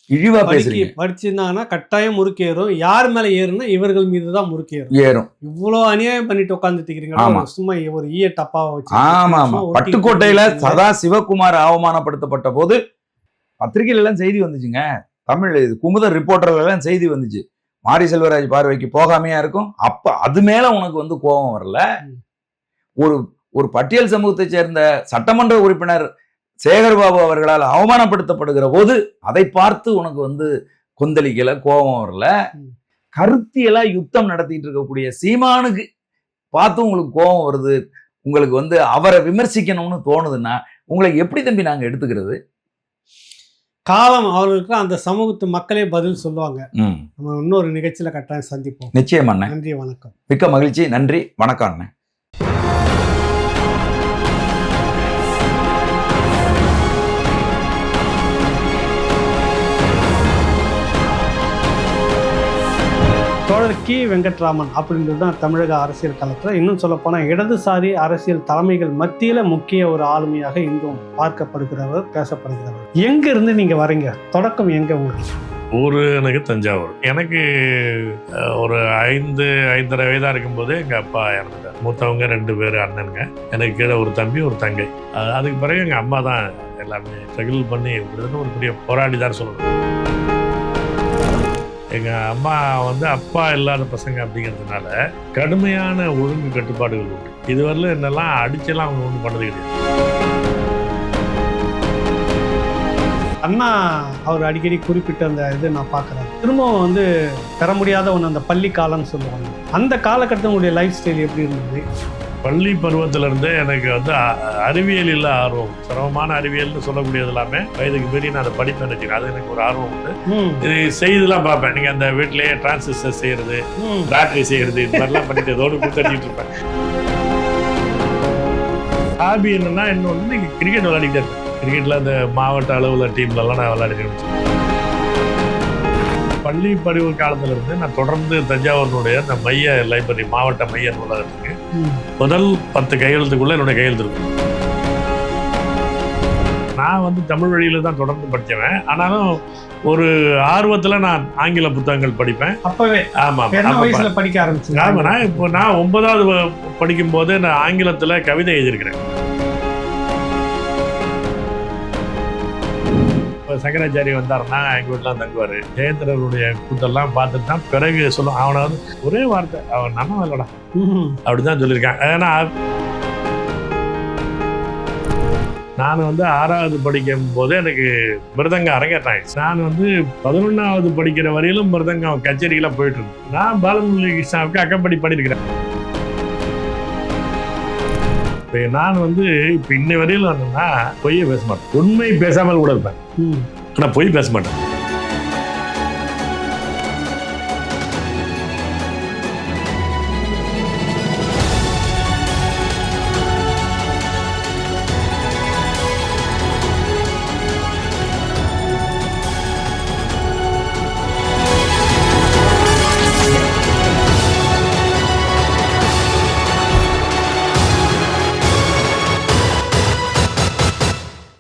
இழிவா பேசுறீங்க. படிச்சிருந்தாங்கன்னா கட்டாயம் முறுக்கேறும். யார் மேல ஏறுனா இவர்கள் மீதுதான் முறுக்கேறும். இவ்வளவு அநியாயம் பண்ணிட்டு உட்கார்ந்துட்டு இருக்கீங்க. சும்மா ஒரு ஈய டப்பாவை வச்சு. ஆமா ஆமா, பட்டுக்கோட்டையில சதா சிவகுமார் அவமானப்படுத்தப்பட்ட போது பத்திரிகையில எல்லாம் செய்தி வந்துச்சுங்க. தமிழ் குமுதர் ரிப்போர்ட்டர்ல எல்லாம் செய்தி வந்துச்சு. மாரி செல்வராஜ் பார்வைக்கு போகாமையா இருக்கும். அப்ப அது மேல உனக்கு வந்து கோபம் வரல? ஒரு பட்டியல் சமூகத்தை சேர்ந்த சட்டமன்ற உறுப்பினர் சேகர்பாபு அவர்களால் அவமானப்படுத்தப்படுகிற போது அதை பார்த்து உனக்கு வந்து கொந்தளிக்கல, கோபம் வரல? கருத்தியலா யுத்தம் நடத்திட்டு இருக்கக்கூடிய சீமானுக்கு பார்த்து உங்களுக்கு கோபம் வருது, உங்களுக்கு வந்து அவரை விமர்சிக்கணும்னு தோணுதுன்னா உங்களை எப்படி தம்பி நாங்க எடுத்துக்கிறது? காலம் அவர்களுக்கு அந்த சமூகத்து மக்களே பதில் சொல்லுவாங்க. ம். நம்ம இன்னொரு நிகழ்ச்சியில கட்டாயம் சந்திப்போம். நிச்சயம் அண்ணன். நன்றி, வணக்கம். மிக்க மகிழ்ச்சி. நன்றி, வணக்கம் அண்ணன். தோழர் கி. வெங்கட்ராமன் அப்படின்றது தான் தமிழக அரசியல் களத்தில், இன்னும் சொல்லப்போனால் இடதுசாரி அரசியல் தலைமைகள் மத்தியில் முக்கிய ஒரு ஆளுமையாக இங்கும் பார்க்கப்படுகிறவர், பேசப்படுகிறவர். எங்கேருந்து நீங்கள் வரீங்க? தொடக்கம் எங்கே உங்களுக்கு? ஊர் எனக்கு தஞ்சாவூர். எனக்கு ஒரு 5-5.5 வயதாக இருக்கும்போது எங்கள் அப்பா இறந்துட்டார். மூத்தவங்க 2 பேர் அண்ணனுங்க, எனக்கு கீழே ஒரு தம்பி ஒரு தங்கை. அதுக்கு பிறகு எங்கள் அம்மா தான் எல்லாமே ஸ்ட்ரகிள் பண்ணி ஒரு பெரிய போராடி தான் சொல்லணும். எங்கள் அம்மா அப்பா இல்லாத பசங்க அப்படிங்கிறதுனால கடுமையான ஒழுங்கு கட்டுப்பாடுகள் உண்டு. இதுவரையிலும் என்னெல்லாம் அடிச்செல்லாம் அவங்க ஒன்றும் பண்ணது கிடையாது. அண்ணா அவர் அடிக்கடி குறிப்பிட்ட அந்த இது நான் பார்க்குறேன். திரும்பவும் பெற முடியாத ஒன்று அந்த பள்ளி காலம்னு சொல்லுவாங்க. அந்த காலகட்டம் உங்களுடைய லைஃப் ஸ்டைல் எப்படி இருந்தது? பள்ளி பருவத்திலேருந்தே எனக்கு அறிவியலில் ஆர்வம். சிரமமான அறிவியல்னு சொல்லக்கூடியது எல்லாமே வயதுக்கு மீறி நான் அதை படிப்பேன் வச்சுக்கேன். அது எனக்கு ஒரு ஆர்வம் உண்டு. இது செய்துலாம் பார்ப்பேன். நீங்கள் அந்த வீட்டிலேயே டிரான்சிஸ்டர் செய்கிறது, பேட்டரி செய்கிறது, இது மாதிரிலாம் பண்ணிட்டு இதோடு கொடுத்துட்டு இருப்பேன். ஹாபி என்னன்னா இன்னொன்று நீங்கள் கிரிக்கெட் விளையாடிக்கிட்டே இருப்பேன். கிரிக்கெட்டில் அந்த மாவட்ட அளவில் டீம்லலாம் நான் விளையாடிக்கிறேன். பள்ளி பருவ காலத்திலிருந்து நான் தொடர்ந்து தஞ்சாவூரினுடைய அந்த மைய லைப்ரரி, மாவட்ட மைய நூலகத்துக்கு முதல் 10 கையெழுத்துக்குள்ள என்னுடைய கையெழுத்து இருக்கும். நான் தமிழ் வழியில தான் தொடர்ந்து படித்தவன். ஆனாலும் ஒரு ஆர்வத்தில் நான் ஆங்கில புத்தகங்கள் படிப்பேன். அப்பவே? ஆமாம். வயசுல படிக்க ஆரம்பிச்சேன். ஆமாம். நான் 9வது படிக்கும்போது நான் ஆங்கிலத்தில் கவிதை எழுதியிருக்கிறேன். சங்கராச்சாரி வந்தாருன்னா எங்கள் வீட்டிலாம் தங்குவார். ஜெயந்திரனுடைய கூத்தெல்லாம் பார்த்துட்டு தான் பிறகு சொல்லுவோம். அவனை ஒரே வார்த்தை, அவன் நம்ம இல்லடா அப்படிதான் சொல்லியிருக்கான். ஏன்னா நான் 6வது படிக்கும் போது எனக்கு மிருதங்கம் அரங்கேற்றாங்க. நான் 11வது படிக்கிற வரையிலும் மிருதங்கம் கச்சேரிக்கெல்லாம் போயிட்டு இருந்தேன். நான் பாலமுரளி கிருஷ்ணாவுக்கு அக்கப்படி பண்ணியிருக்கிறேன். நான் இப்போ இன்னை வரையிலும் பொய்யே பேச மாட்டேன். உண்மை பேசாமல் கூட இருப்பேன், ஆனால் பொய் பேச மாட்டேன்.